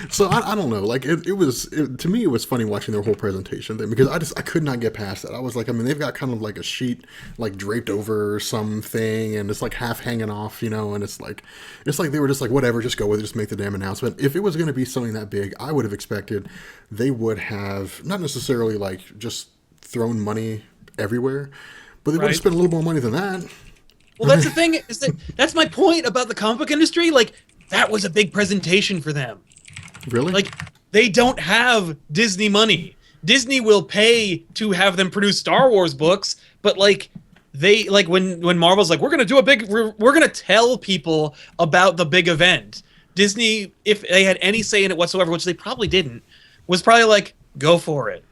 So I don't know. Like to me, it was funny watching their whole presentation thing because I could not get past that. I was like, I mean, they've got kind of like a sheet like draped over something, and it's like half hanging off, and it's like they were just like, whatever, just go with it, just make the damn announcement. If it was going to be something that big, I would have expected they would have not necessarily like just thrown money everywhere, but they would have spent a little more money than that. Well, that's the thing, that's my point about the comic book industry. Like, that was a big presentation for them. Really? Like, they don't have Disney money. Disney will pay to have them produce Star Wars books, but like when Marvel's like, we're gonna tell people about the big event. Disney, if they had any say in it whatsoever, which they probably didn't, was probably like, go for it.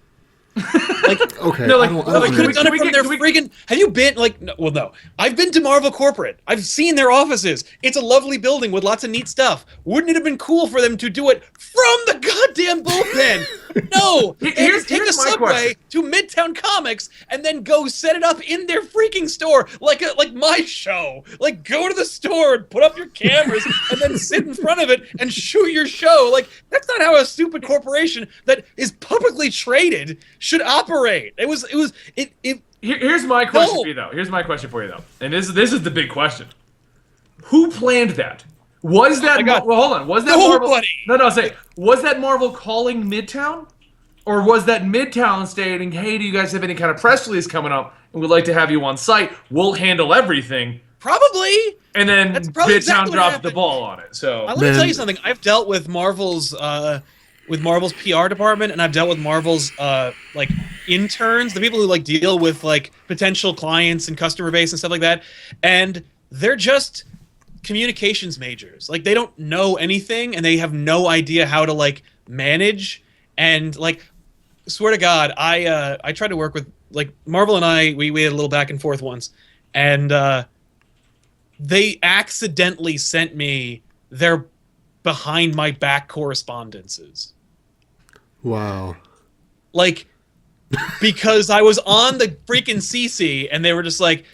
Like, okay. No, like, I don't they could have done it from their we- friggin'. Have you been like? No, well, no. I've been to Marvel Corporate. I've seen their offices. It's a lovely building with lots of neat stuff. Wouldn't it have been cool for them to do it from the goddamn bullpen? No. Here's Take a my subway question. to Midtown Comics and then go set it up in their freaking store, like my show. Like, go to the store and put up your cameras and then sit in front of it and shoot your show. Like, that's not how a stupid corporation that is publicly traded should operate. Here's my question No. for you though. Here's my question for you though, and this is the big question: who planned that? Was that my God. well? Hold on. Was that Marvel? Nobody. No. Say, was that Marvel calling Midtown, or was that Midtown stating, "Hey, do you guys have any kind of press release coming up, and we'd like to have you on site? We'll handle everything." Probably. And then That's probably Midtown exactly what dropped the happened. ball on it. So Let me tell you something. I've dealt with Marvel's PR department, and I've dealt with Marvel's like interns, the people who like deal with like potential clients and customer base and stuff like that, and they're just communications majors. Like, they don't know anything, and they have no idea how to like manage. And like, swear to God, I tried to work with like Marvel, and we had a little back and forth once, and they accidentally sent me their behind my back correspondences. Wow. Like, because I was on the freaking CC and they were just like,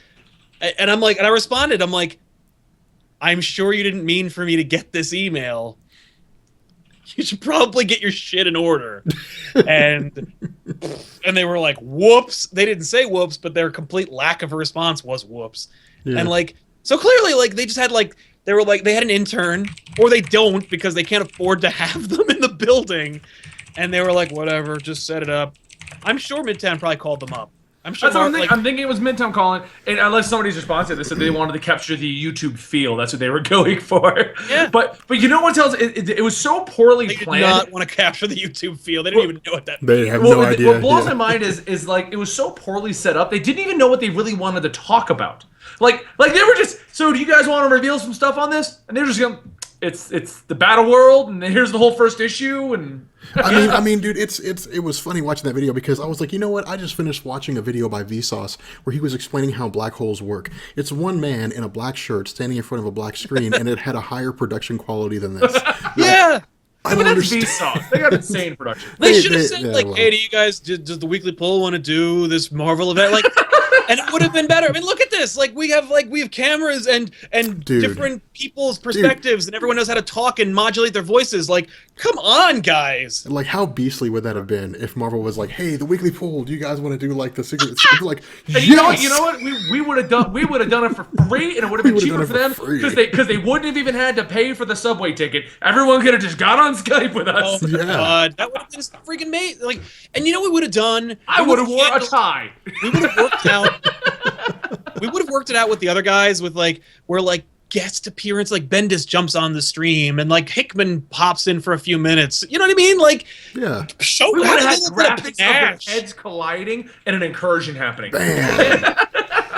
and I'm like, and I responded, I'm like, I'm sure you didn't mean for me to get this email. You should probably get your shit in order. And they were like, whoops. They didn't say whoops, but their complete lack of a response was whoops. Yeah. And like, so clearly, like, they just had like, they were like, they had an intern, or they don't because they can't afford to have them in the building. And they were like, whatever, just set it up. I'm sure Midtown probably called them up. I'm sure. that's what I'm thinking. Like, I'm thinking it was Midtown calling, and unless somebody's responsive, they said they wanted to capture the YouTube feel. That's what they were going for. Yeah. But you know what tells it was so poorly they did planned. not want to capture the YouTube feel. They didn't even know what that They meant. have Well, no idea. what blows Yeah. my mind is like it was so poorly set up. They didn't even know what they really wanted to talk about. Like they were just, so do you guys want to reveal some stuff on this? And they're just going, it's the battle world, and here's the whole first issue, and I mean, dude, it was funny watching that video because I was like, you know what? I just finished watching a video by Vsauce where he was explaining how black holes work. It's one man in a black shirt standing in front of a black screen, and it had a higher production quality than this. Yeah. I don't that's understand. Vsauce. They got insane production. They should have said, yeah, like, well. hey, do you guys, does the Weekly Pull want to do this Marvel event? Like, and it would have been better. I mean, look at this. Like, we have cameras and Dude. different people's perspectives, and everyone knows how to talk and modulate their voices. Like, come on, guys. Like, how beastly would that have been if Marvel was like, "Hey, the weekly poll. Do you guys want to do like the secret?" It'd be like, And yes. you know what? We would have done it for free, and it would have been We cheaper would've for done them it for free. because they wouldn't have even had to pay for the subway ticket. Everyone could have just got on Skype with Oh us. my Yeah. God, that would have been freaking amazing. Like, and you know what we would have done? I We would have wore a handled- tie. We would have worked out. We would have worked it out with the other guys with like where like guest appearance, like Bendis jumps on the stream and like Hickman pops in for a few minutes. You know what I mean? Like, Yeah. show We would have have had a little bit of graphics of panache. their heads colliding and an incursion happening. Bam.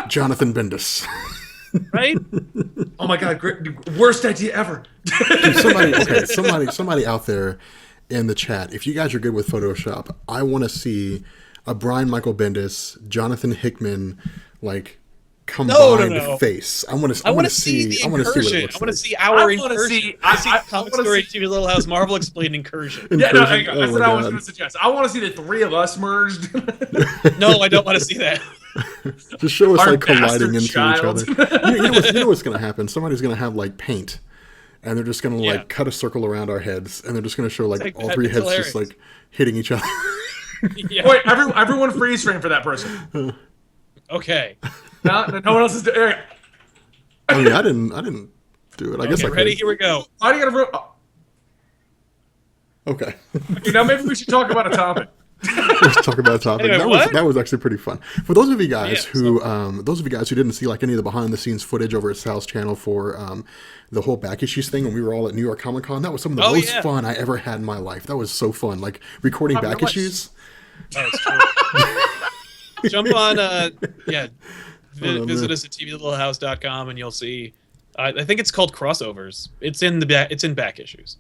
Jonathan Bendis. Right? Oh my god, worst idea ever. Dude, somebody out there in the chat, if you guys are good with Photoshop, I want to see a Brian Michael Bendis, Jonathan Hickman, like combined no. face. I want I to want to see see. the I want to see what it incursion. looks I want to like. see our I wanna incursion. see- I see I Comic wanna Story see- TV Little House Marvel explained incursion. Yeah, no, Incursion. that's Oh what my I was God. going to suggest. I want to see the three of us merged. No, I don't want to see that. Just show us Our like colliding bastard into child. each other. You know what's going to happen? Somebody's going to have like paint, and they're just going to Yeah. like cut a circle around our heads, and they're just going to show like like all that. three It's heads hilarious. just like hitting each other. Yeah. Wait, everyone freeze frame for that person. Okay. No one else is doing it. I mean, I didn't do it. I guess I Okay, ready? could. Here we go. Why do you gotta? Okay. Okay, now maybe we should talk about a topic. Let's talk about a topic. Anyway, that was what? that was actually pretty fun. For those of you guys Yeah, who didn't see like any of the behind the scenes footage over at Sal's channel for the whole back issues thing when we were all at New York Comic Con, that was some of the Oh, most yeah. fun I ever had in my life. That was so fun. Like recording How back much? issues. That is true. Jump on, Oh, visit man. us at tvlittlehouse.com and you'll see. I think it's called Crossovers. It's in the back. It's in back issues.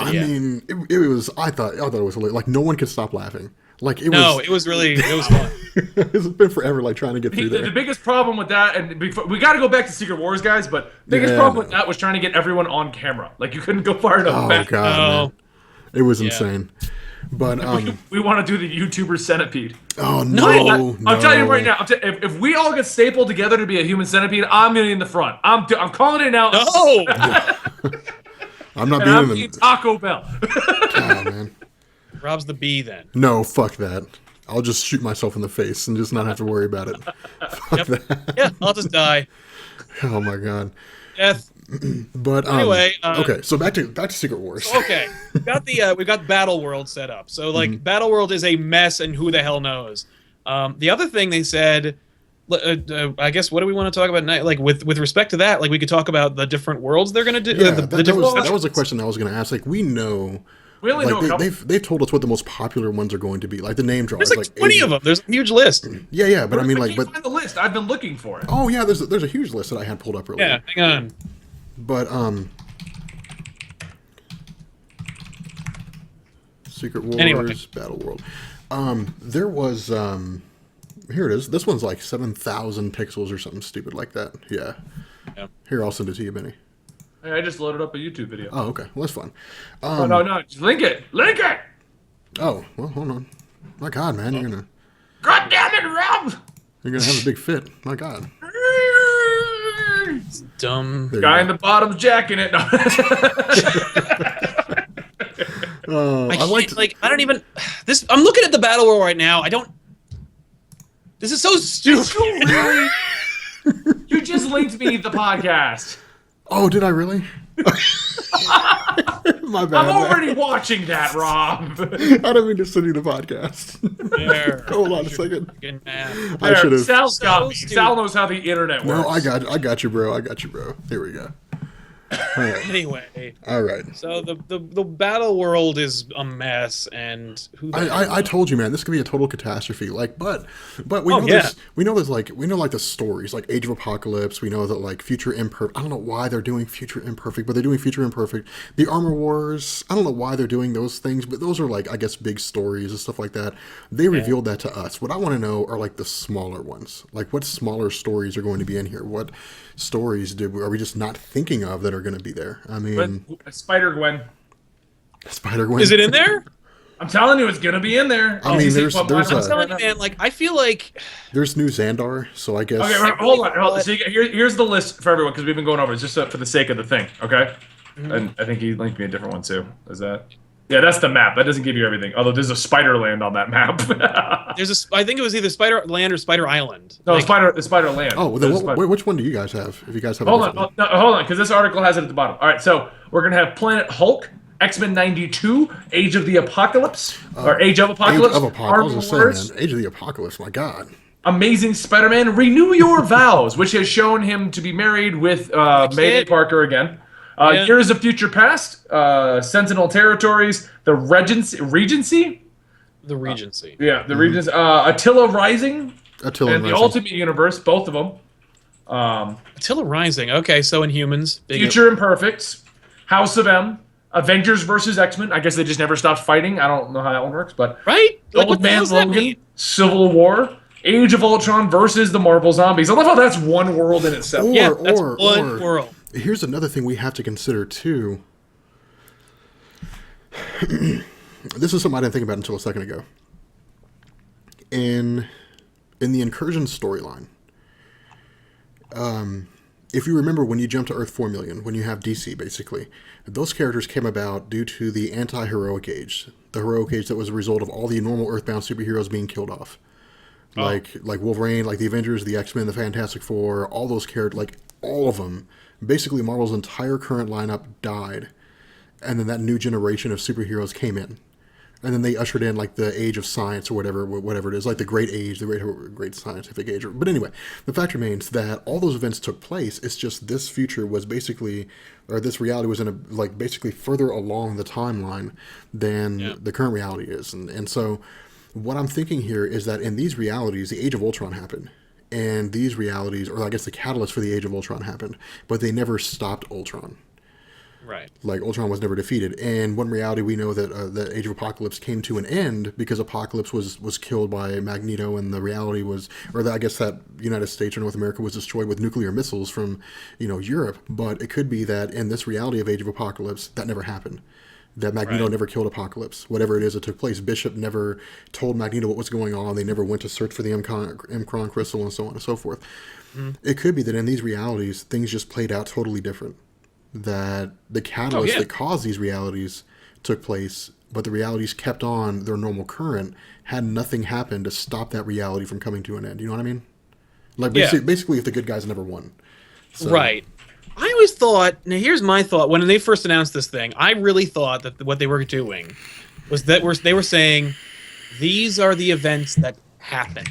I Yeah. mean, it was. I thought it was hilarious. Like no one could stop laughing. Like it No, was. it was really it was fun. It's been forever, like trying to get through The there. biggest problem with that, and before, we got to go back to Secret Wars, guys. But biggest Yeah, problem with no. that was trying to get everyone on camera. Like you couldn't go far enough Oh back. god, Oh. man. It was Yeah. insane. But We want to do the YouTuber centipede. oh No, no, I'm telling you right now. If we all get stapled together to be a human centipede, I'm gonna be in the front. I'm calling it now. No. I'm not And I'm being being in the. Taco Bell. Oh man, Rob's the bee then. no, fuck that. I'll just shoot myself in the face and just not have to worry about it. Fuck that. Yeah, I'll just die. Oh my god. Death. But Anyway, okay, so back to Secret Wars. Okay, we got Battle World set up. So like Mm-hmm. Battle World is a mess, and who the hell knows? The other thing they said, I guess, what do we want to talk about now? Like with respect to that, like we could talk about the different worlds they're gonna do. Yeah, the that different was a question I was going to ask. Like we know. We only know a Like couple. they've told us what the most popular ones are going to be, like the name drawers. There's like 20 of them. There's a huge list. Yeah, but I mean, I like, can't but find the list. I've been looking for it. oh yeah, there's a huge list that I had pulled up earlier. Yeah, hang on. But Secret Wars, Anyway. Battle World. There was here it is. This one's like 7,000 pixels or something stupid like that. Yeah. Yeah. Here, I'll send it to you, Benny. Hey, I just loaded up a YouTube video. Oh, okay. Well, that's fun. Oh, no, just link it. Link it. Oh, well, hold on. My God, man, God damn it, Rob. you're gonna have a big fit. My God. Dumb. There you Guy go. in the bottom's jacking it. I I like can't, I don't even. This. I'm looking at the Battle World right now. I don't. This is so stupid. Really? You just linked me the podcast. Oh, did I really? My bad. I'm man. already watching that, Rob. I don't mean to send you the podcast. There. Hold on a second. Fucking man. I should have. Sal's got So me. stupid. Sal knows how the internet works. No, I got you, bro. Here we go. All right. Anyway, All right. so the Battle World is a mess, and who? the hell I told you, man, this could be a total catastrophe. Like, but we Oh, know yeah. this. We know like the stories, like Age of Apocalypse. We know that like Future Imperfect. I don't know why they're doing Future Imperfect, but they're doing Future Imperfect. The Armor Wars. I don't know why they're doing those things, but those are like I guess big stories and stuff like that. They revealed that to us. What I want to know are like the smaller ones. Like what smaller stories are going to be in here? What stories are we just not thinking of that are going to be there? I mean, But Spider-Gwen. Spider-Gwen. Is it in there? I'm telling you, it's going to be in there. I mean, You see there's- what there's mine- a- I'm telling you, man. Like, I feel like There's new Xandar, so I guess. Okay, hold on. So here's the list for everyone because we've been going over it just for the sake of the thing, okay? Mm-hmm. And I think he linked me a different one too. Is that? Yeah, that's the map. That doesn't give you everything. Although there's a Spider Land on that map. there's a. I think it was either Spider Land or Spider Island. No, Like, Spider Land. Oh, well, then There's Spider- which one do you guys have? If you guys have a Hold on, different hold on, because this article has it at the bottom. All right, so we're gonna have Planet Hulk, X-Men '92, Age of the Apocalypse, or Age of one. Apocalypse, Age of Apocalypse. I Armor was just Wars, saying, man. Age of the Apocalypse. My God. Amazing Spider-Man, Renew Your Vows, which has shown him to be married with Mayday Parker again. Yeah. Years of Future Past, Sentinel Territories, the Regency. the Regency. Yeah, the Regency. Attila Rising, Attila and the Rising. Ultimate Universe, both of them. Attila Rising. Okay, so Inhumans. Big Future Imperfects, House of M, Avengers versus X-Men. I guess they just never stopped fighting. I don't know how that one works, but right? Like, Old what the hell Man does that Logan, mean? Civil War, Age of Ultron versus the Marvel Zombies. I love how that's one world in itself. That's one world. Here's another thing we have to consider too. This is something I didn't think about until a second ago. In the Incursions storyline, if you remember when you jump to Earth 4 million, when you have DC basically, those characters came about due to the anti-heroic age. The heroic age that was a result of all the normal Earthbound superheroes being killed off. Like Wolverine, like the Avengers, the X-Men, the Fantastic Four, all those characters, like all of them. Basically, Marvel's entire current lineup died. And then that new generation of superheroes came in. And then they ushered in like the age of science or whatever it is, like the great age, the great scientific age. But anyway, the fact remains that all those events took place. It's just this future was basically, or this reality was in a, like basically further along the timeline than the current reality is. And so what I'm thinking here is that in these realities, the Age of Ultron happened. And these realities, or I guess the catalyst for the Age of Ultron happened, but they never stopped Ultron. Right. Like, Ultron was never defeated. And one reality we know that that Age of Apocalypse came to an end because Apocalypse was killed by Magneto, and the reality was, or I guess that United States or North America was destroyed with nuclear missiles from, Europe. But it could be that in this reality of Age of Apocalypse, that never happened. That Magneto never killed Apocalypse. Whatever it is that took place, Bishop never told Magneto what was going on. They never went to search for the M-Cron crystal and so on and so forth. It could be that in these realities, things just played out totally different. That the catalyst that caused these realities took place, but the realities kept on their normal current, had nothing happened to stop that reality from coming to an end. You know what I mean? Like, basically if the good guys never won. So, right. I always thought, now here's my thought, when they first announced this thing, I really thought that what they were doing was that they were saying, these are the events that happen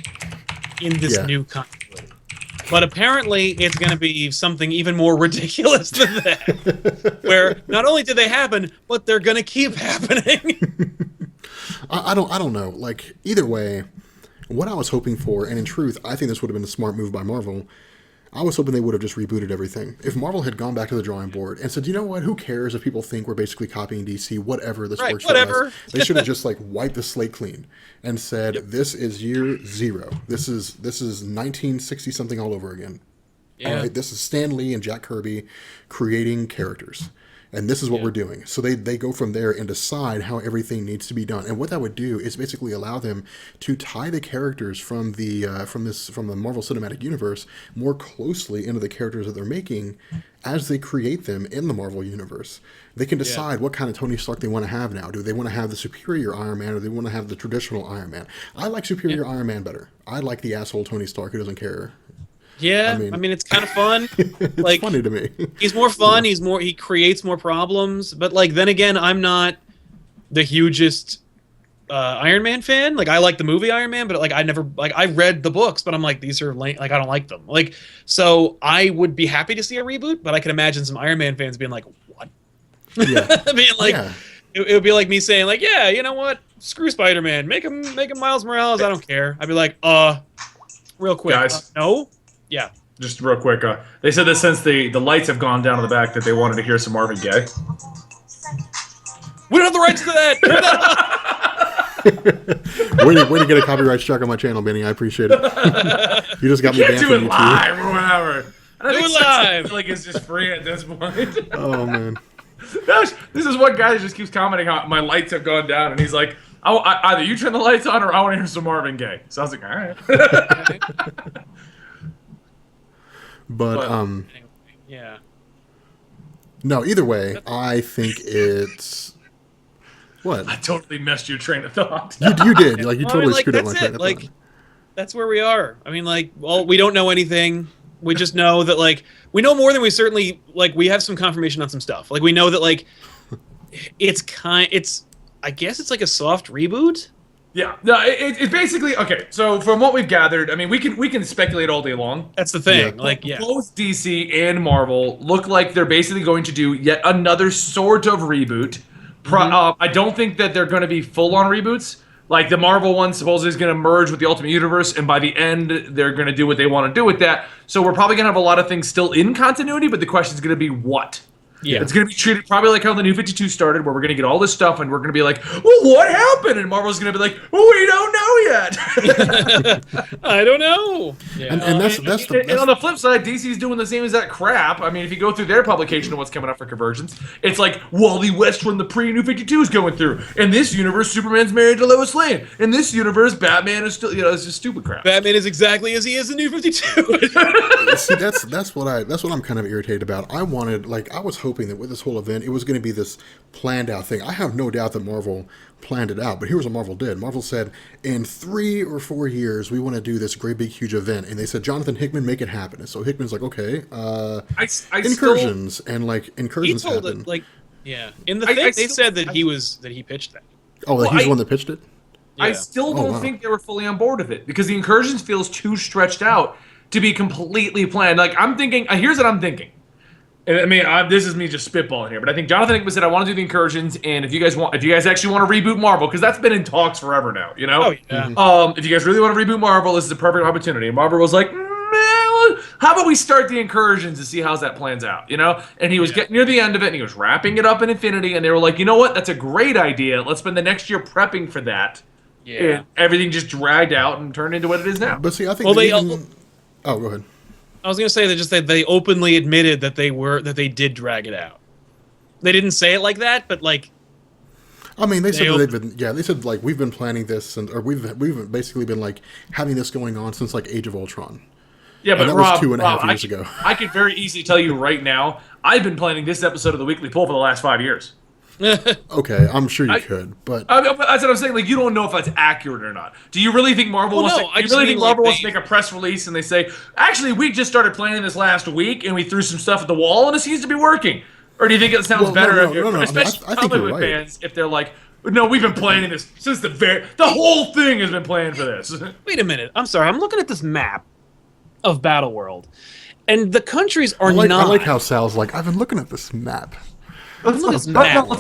in this new continuity. But apparently it's going to be something even more ridiculous than that, where not only did they happen, but they're going to keep happening. I don't know. Like, either way, what I was hoping for, and in truth, I think this would have been a smart move by Marvel, I was hoping they would have just rebooted everything. If Marvel had gone back to the drawing board and said, you know what, who cares if people think we're basically copying DC, whatever, this works for us. They should have just like wiped the slate clean and said, this is year 0. This is 1960 something all over again. Yeah. All right, this is Stan Lee and Jack Kirby creating characters. And this is what we're doing. So they go from there and decide how everything needs to be done. And what that would do is basically allow them to tie the characters from the Marvel Cinematic Universe more closely into the characters that they're making as they create them in the Marvel Universe. They can decide what kind of Tony Stark they want to have now. Do they want to have the superior Iron Man, or do they want to have the traditional Iron Man? I like superior Iron Man better. I like the asshole Tony Stark who doesn't care. Yeah, I mean it's kind of fun. It's like, funny to me. He's more fun. He creates more problems. But like then again, I'm not the hugest Iron Man fan. Like I like the movie Iron Man, but like I read the books, but I'm like these are like I don't like them. Like so I would be happy to see a reboot, but I can imagine some Iron Man fans being like, what? Yeah. Being like. Yeah. It would be like me saying, like, yeah, you know what? Screw Spider-Man. Make him Miles Morales. I don't care. I'd be like, real quick, guys. No. Yeah. Just real quick, they said that since the lights have gone down in the back that they wanted to hear some Marvin Gaye. We don't have the rights to that! way to get a copyright strike on my channel, Benny. I appreciate it. You just got me banned from YouTube. Do it live or whatever. Do it live! I feel like it's just free at this point. Oh, man. Gosh, this is what guy just keeps commenting on my lights have gone down, and he's like, either you turn the lights on or I want to hear some Marvin Gaye. So I was like, all right. But yeah. No, either way, I think it's what? I totally messed your train of thought. You did. Like you totally screwed up my train of thought. That's where we are. I mean, like, well, we don't know anything. We just know that like we know more than we certainly like. We have some confirmation on some stuff. Like we know that like it's I guess it's like a soft reboot. Yeah, no, it's basically okay. So from what we've gathered, I mean, we can speculate all day long. That's the thing. Yeah. Both DC and Marvel look like they're basically going to do yet another sort of reboot. I don't think that they're going to be full-on reboots. Like the Marvel one supposedly is going to merge with the Ultimate Universe, and by the end, they're going to do what they want to do with that. So we're probably going to have a lot of things still in continuity, but the question is going to be what. Yeah. It's going to be treated probably like how the New 52 started, where we're going to get all this stuff and we're going to be like, well, what happened? And Marvel's going to be like, well, we don't know yet. I don't know. Yeah. And that's And on the flip side, DC's doing the same exact crap. I mean, if you go through their publication of what's coming up for conversions, it's like Wally West from the pre-New 52 is going through. In this universe, Superman's married to Lois Lane. In this universe, Batman is still, it's just stupid crap. Batman is exactly as he is in New 52. See, that's what I'm kind of irritated about. I was hoping that with this whole event, it was going to be this planned out thing. I have no doubt that Marvel planned it out, but here's what Marvel did. Marvel said, in 3 or 4 years, we want to do this great big huge event, and they said, Jonathan Hickman, make it happen. And so Hickman's like, okay, incursions, incursions he told happen. it, in the thing they said that he pitched that. Oh, he's the one that pitched it. Yeah. I still don't think they were fully on board with it because the incursions feels too stretched out to be completely planned. Like I'm thinking, here's what I'm thinking. I mean, this is me just spitballing here, but I think Jonathan Hickman said, "I want to do the incursions, and if you guys actually want to reboot Marvel, because that's been in talks forever now, you know. Oh, yeah. If you guys really want to reboot Marvel, this is a perfect opportunity." And Marvel was like, "Man, how about we start the incursions and see how that plans out, you know?" And he was getting near the end of it, and he was wrapping it up in Infinity, and they were like, "You know what? That's a great idea. Let's spend the next year prepping for that." Yeah. And everything just dragged out and turned into what it is now. But see, I think Well, oh, go ahead. I was gonna say that they openly admitted that they did drag it out. They didn't say it like that, but like. I mean, they said that they said like we've been planning this, or we've basically been like having this going on since like Age of Ultron. Yeah, but that Rob, was 2.5 years ago. I could very easily tell you right now, I've been planning this episode of the Weekly Poll for the last 5 years. Okay, I'm sure you could, but that's what I'm saying. Like, you don't know if that's accurate or not. Do you really think Marvel wants to make a press release and they say, actually, we just started planning this last week and we threw some stuff at the wall and it seems to be working? Or do you think it sounds better, especially I think you're right. fans, if they're like, no, we've been planning this since the whole thing has been planned for this. Wait a minute. I'm sorry. I'm looking at this map of Battle World, and the countries are not. I like how Sal's like, I've been looking at this map. Let's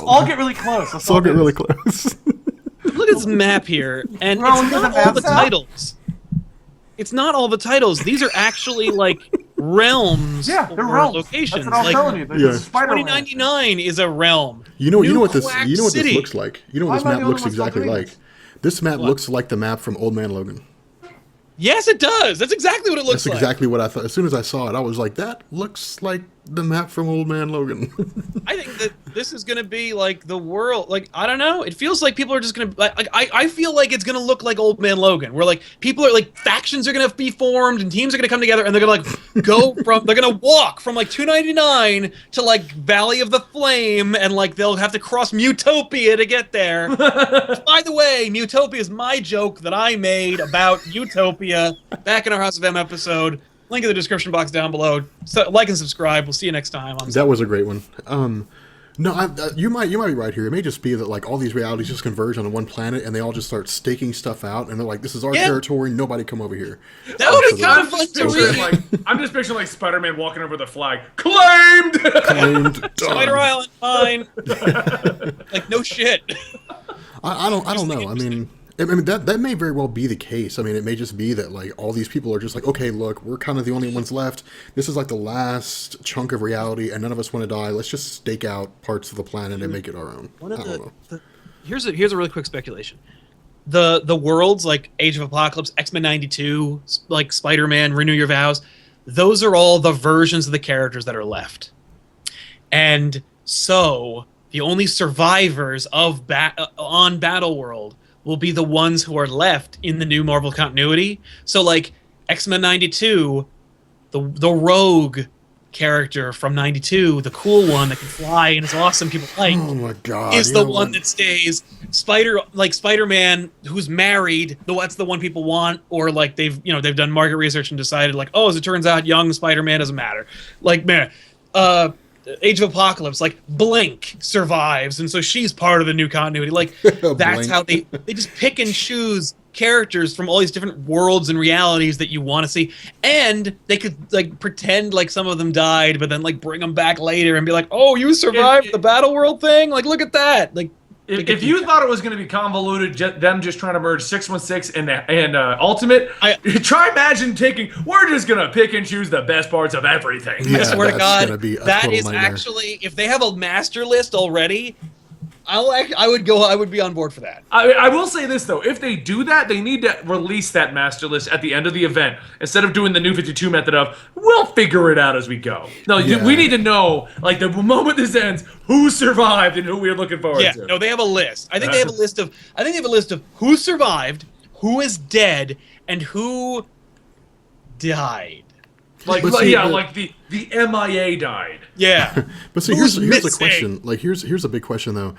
all get really close. Let's all get really close. Look at this map here, and it's not all the titles. It's not all the titles. These are actually like realms. Yeah, they're or realms. locations. That's what I'm telling you. Yeah. 2099 is a realm. You know what this Quack this looks like. You know what this map looks exactly like. This map What? looks like the map from Old Man Logan. Yes, it does. That's exactly what it looks That's like. exactly what I thought. As soon as I saw it, I was like, that looks like the map from Old Man Logan. I think that this is going to be like the world. Like, I don't know. It feels like people are just going to like. I feel like it's going to look like Old Man Logan, where like people are like factions are going to be formed and teams are going to come together and they're going to like they're going to walk from like 299 to like Valley of the Flame and like they'll have to cross Mutopia to get there. By the way, Mutopia is my joke that I made about Utopia back in our House of M episode. Link in the description box down below. So like and subscribe. We'll see you next time. That was a great one. No, you might be right here. It may just be that like all these realities just converge on one planet, and they all just start staking stuff out, and they're like, "This is our territory. Nobody come over here." That would be kind of fun to read. I'm just picturing like Spider-Man walking over the flag, claimed. Claimed. Spider Island, fine. Like no shit. I don't know. I mean, that may very well be the case. I mean, it may just be that like all these people are just like, okay, look, we're kind of the only ones left. This is like the last chunk of reality, and none of us want to die. Let's just stake out parts of the planet and make it our own. I don't know. Here's a really quick speculation. The worlds like Age of Apocalypse, X-Men '92, like Spider-Man, Renew Your Vows, those are all the versions of the characters that are left. And so the only survivors of on Battle World will be the ones who are left in the new Marvel continuity. So like X-Men '92, the rogue character from '92, the cool one that can fly and is awesome, people like, oh my god, is the one that stays. Spider-Man, who's married, that's the one people want, or like they've done market research and decided like, oh, as it turns out, young Spider-Man doesn't matter. Like man, Age of Apocalypse, like Blink survives, and so she's part of the new continuity. Like that's how they just pick and choose characters from all these different worlds and realities that you want to see, and they could like pretend like some of them died, but then like bring them back later and be like, oh, you survived the Battle World thing. Like look at that. Like If you thought it was going to be convoluted, them just trying to merge 616 and Ultimate, try imagine we're just going to pick and choose the best parts of everything. Yeah, I swear to God, gonna be a that total is nightmare. actually, if they have a master list already, I would be on board for that. I will say this though, if they do that, they need to release that master list at the end of the event instead of doing the new 52 method of we'll figure it out as we go. No, Yeah. we need to know like the moment this ends, who survived and who we're looking forward Yeah, to. no, they have a list. I think they have a list of who survived, who is dead, and who died. Like But see, like the MIA died. Yeah. But see, Who's here's the missing? question. Like, here's a big question though.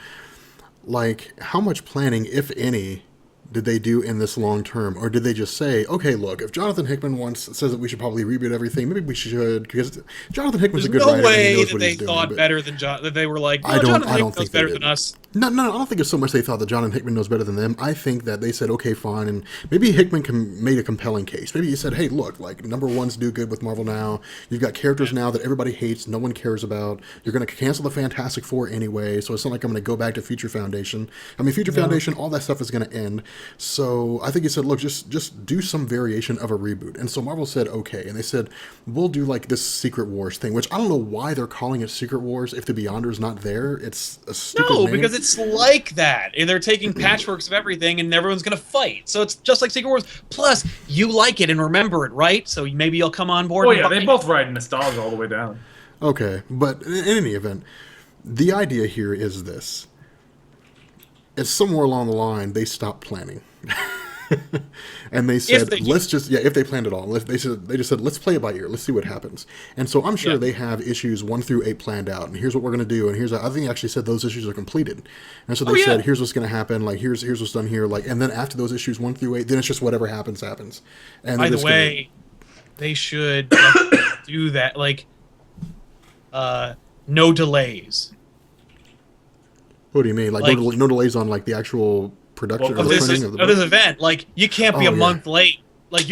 Like, how much planning, if any, did they do in this long term, or did they just say, okay, look, if Jonathan Hickman once says that we should probably reboot everything, maybe we should, because Jonathan Hickman's a There's good no writer and he way knows that what they he's doing. thought but- better than John. That they were like, I no, don't- Jonathan I don't Hickman knows think they better did. than us. No, I don't think it's so much they thought that Jonathan Hickman knows better than them. I think that they said, okay, fine, and maybe Hickman made a compelling case. Maybe he said, hey, look, like, number ones do good with Marvel now. You've got characters now that everybody hates, no one cares about. You're going to cancel the Fantastic Four anyway, so it's not like I'm going to go back to Future Foundation. I mean, Future Foundation, all that stuff is going to end. So I think he said, look, just do some variation of a reboot. And so Marvel said, okay, and they said, we'll do like this Secret Wars thing, which I don't know why they're calling it Secret Wars if the Beyonder's not there. It's a stupid No, name. because it's like that. And they're taking patchworks of everything, and everyone's gonna fight. So it's just like Secret Wars. Plus, you like it and remember it, right? So maybe you'll come on board. Oh and yeah, they buy it. both ride nostalgia all the way down. Okay, but in any event, the idea here is this. It's somewhere along the line they stopped planning. And they said, if they planned it all, they just said, let's play it by ear. Let's see what happens. And so I'm sure they have issues 1 through 8 planned out. And here's what we're going to do. And I think they actually said those issues are completed. And so they said, here's what's going to happen. Like, here's what's done here. Like, and then after those issues 1 through 8, then it's just whatever happens. And By the way, they should do that. Like, no delays. What do you mean? Like no delays on like the actual production Of or this printing of the book? event. Like, you can't be Oh, a yeah. month late. Like,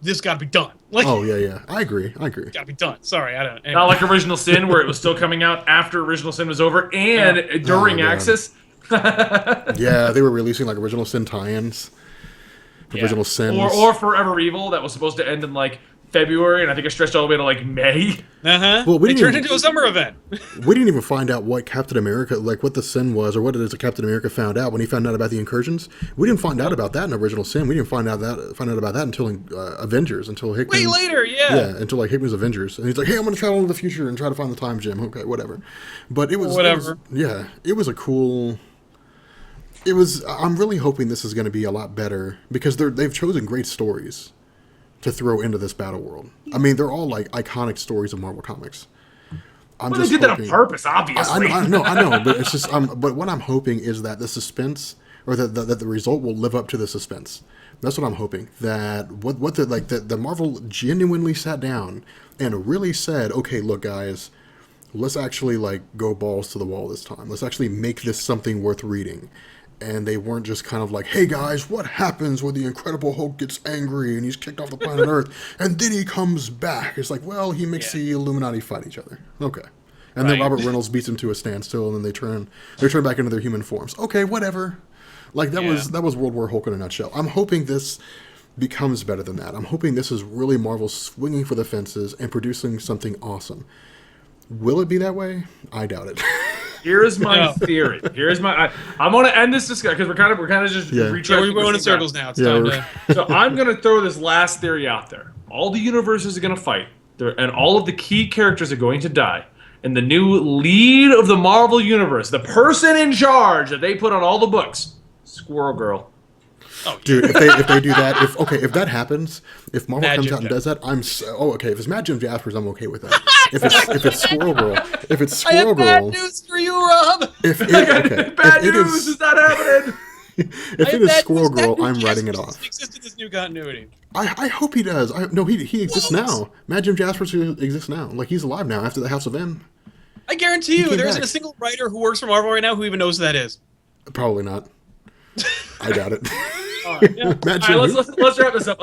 this gotta be done. Like, Oh yeah. I agree. gotta be done. Sorry, I don't. Anyway. Not like Original Sin, where it was still coming out after Original Sin was over and during Oh, God. Axis. Yeah, they were releasing like Original Sin tie-ins. Original Sins. Or Forever Evil, that was supposed to end in like February, and I think it stretched all the way to like May. Well, we It didn't turned even- into a summer event. We didn't even find out what Captain America, like what the sin was, or what it is that Captain America found out when he found out about the incursions. We didn't find out about that in Original Sin. We didn't find out about that until Avengers, until Hickman. Way later, Yeah, until like Hickman's Avengers, and he's like, "Hey, I'm going to travel into the future and try to find the time gem." Okay, whatever. But it was Whatever. It was a cool. It was. I'm really hoping this is going to be a lot better because they've chosen great stories to throw into this battle world. I mean, they're all like iconic stories of Marvel Comics. Well, they did that on purpose, obviously. I know, but it's just. But what I'm hoping is that the suspense, or that the result will live up to the suspense. That's what I'm hoping. That the Marvel genuinely sat down and really said, okay, look, guys, let's actually like go balls to the wall this time. Let's actually make this something worth reading. And they weren't just kind of like, hey guys, what happens when the Incredible Hulk gets angry and he's kicked off the planet Earth and then he comes back? It's like, well, he makes the Illuminati fight each other. Okay. And then Robert Reynolds beats him to a standstill and then they turn back into their human forms. Okay, whatever. Like that was World War Hulk in a nutshell. I'm hoping this becomes better than that. I'm hoping this is really Marvel swinging for the fences and producing something awesome. Will it be that way? I doubt it. Here's my theory. I'm going to end this discussion because we're kind of just We're going in circles now. It's time to. So I'm going to throw this last theory out there. All the universes are going to fight, and all of the key characters are going to die. And the new lead of the Marvel universe, the person in charge that they put on all the books, Squirrel Girl. Oh, Dude, if they do that, if that happens, if Marvel Mad comes Jim out and Jaspers. does that, okay. If it's Mad Jim Jaspers, I'm okay with that. If it's Squirrel Girl, if it's I have Squirrel bad Girl, news for you, Rob. if it, okay, Bad if it news is, is not happening. if I it have is bad Squirrel news. Girl, That new I'm writing it Jaspers off. exists in this new continuity. I hope he does. He exists What? now. Mad Jim Jaspers exists now. Like he's alive now after the House of M. I guarantee you, came there isn't back. a single writer who works for Marvel right now who even knows who that is. Probably not. I doubt it. All right, Matt All right, Jim, let's wrap this up.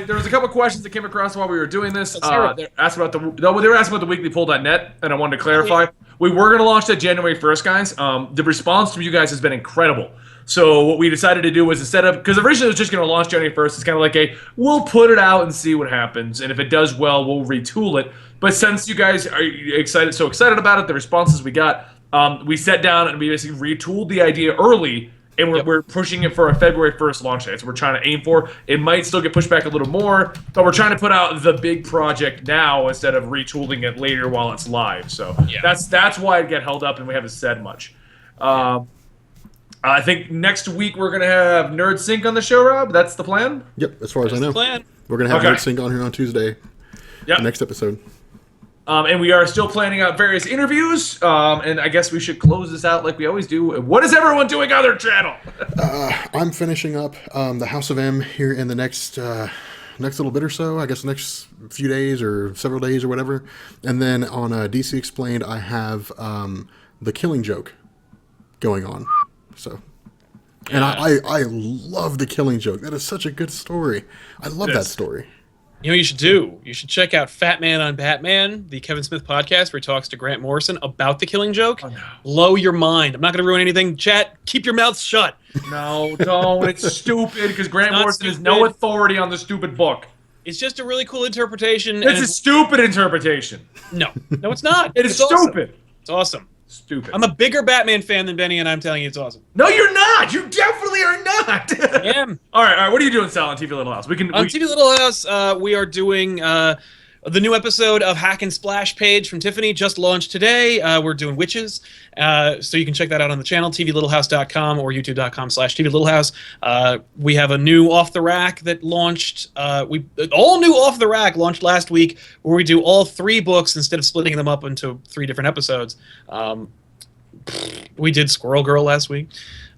There was a couple questions that came across while we were doing this. Let's hear it. They asked about they were asking about the weeklypull.net, and I wanted to clarify. We were going to launch that January 1st, guys. The response from you guys has been incredible. So what we decided to do was instead of, because originally it was just going to launch January 1st, it's kind of like we'll put it out and see what happens, and if it does well, we'll retool it. But since you guys are so excited about it, the responses we got, we sat down and we basically retooled the idea early, and we're pushing it for a February 1st launch date. So we're trying to aim for. It might still get pushed back a little more, but we're trying to put out the big project now instead of retooling it later while it's live. So that's why it get held up, and we haven't said much. I think next week we're gonna have Nerd Sync on the show, Rob. That's the plan. Yep, as far as I know. Plan. We're gonna have Nerd Sync on here on Tuesday. Yep. The next episode. And we are still planning out various interviews. And I guess we should close this out like we always do. What is everyone doing on their channel? I'm finishing up the House of M here in the next little bit or so. I guess the next few days or several days or whatever. And then on DC Explained, I have the Killing Joke going on. So, and I love the Killing Joke. That is such a good story. I love that story. You know what you should do? You should check out Fat Man on Batman, the Kevin Smith podcast where he talks to Grant Morrison about the Killing Joke. Oh, no. Blow your mind. I'm not going to ruin anything. Chat, keep your mouth shut. No, don't. It's stupid because Grant Morrison has no stupid. authority on the stupid book. It's just a really cool interpretation. It's a stupid interpretation. No, it's not. It is It's awesome. stupid. It's awesome. Stupid. I'm a bigger Batman fan than Benny, and I'm telling you it's awesome. No, you're not. You definitely are not. I am. All right. What are you doing, Sal, on TV Little House? On TV Little House, we are doing the new episode of Hack and Splash Page from Tiffany, just launched today. We're doing Witches, so you can check that out on the channel, tvlittlehouse.com or youtube.com/tvlittlehouse. We have a new Off the Rack that launched. All new Off the Rack launched last week, where we do all 3 books instead of splitting them up into 3 different episodes. We did Squirrel Girl last week.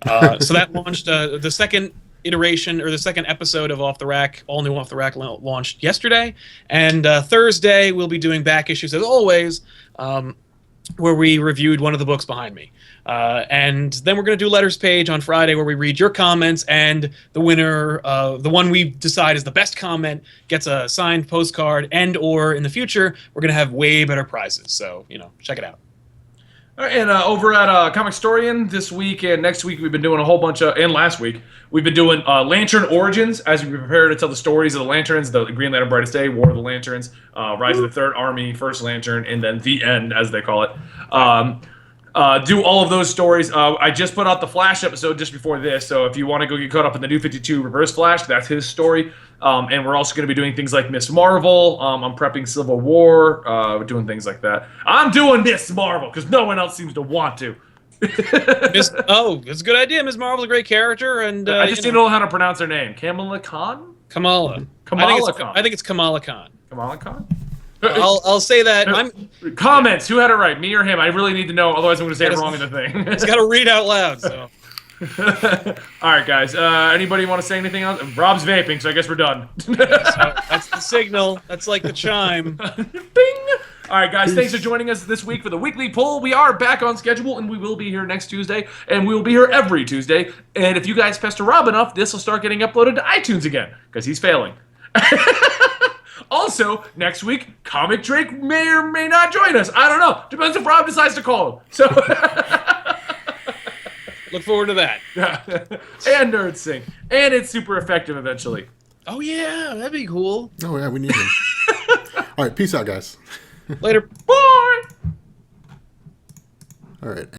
So that launched the second iteration or the second episode of Off the Rack, all new Off the Rack launched yesterday. And Thursday we'll be doing back issues as always, where we reviewed one of the books behind me. And then we're going to do Letters Page on Friday where we read your comments, and the winner, the one we decide is the best comment, gets a signed postcard, and or in the future we're going to have way better prizes. So, check it out. All right, and over at Comic Storian this week and next week, we've been doing a whole bunch of, and last week, we've been doing Lantern Origins as we prepare to tell the stories of the Lanterns, the Green Lantern Brightest Day, War of the Lanterns, Rise of the Third Army, First Lantern, and then The End, as they call it. Do all of those stories. I just put out the Flash episode just before this, so if you want to go get caught up in the New 52 Reverse Flash, that's his story. And we're also going to be doing things like Miss Marvel. I'm prepping Civil War. We're doing things like that. I'm doing Miss Marvel because no one else seems to want to. It's a good idea. Ms. Marvel's a great character, and I just didn't know how to pronounce her name. Kamala Khan? Kamala. Kamala Khan. I think it's Kamala Khan. Kamala Khan? I'll say that. Comments. Who had it right? Me or him? I really need to know. Otherwise, I'm going to say it wrong in the thing. It's got to read out loud. So. All right, guys. Anybody want to say anything else? Rob's vaping, so I guess we're done. So that's the signal. That's like the chime. Bing! All right, guys. Thanks for joining us this week for the weekly poll. We are back on schedule, and we will be here next Tuesday, and we will be here every Tuesday. And if you guys pester Rob enough, this will start getting uploaded to iTunes again because he's failing. Also, next week, Comic Drake may or may not join us. I don't know. Depends if Rob decides to call him. So, look forward to that. And Nerd Sync. And it's super effective eventually. Oh, yeah. That'd be cool. Oh, yeah, we need him. All right, peace out, guys. Later. Bye! All right.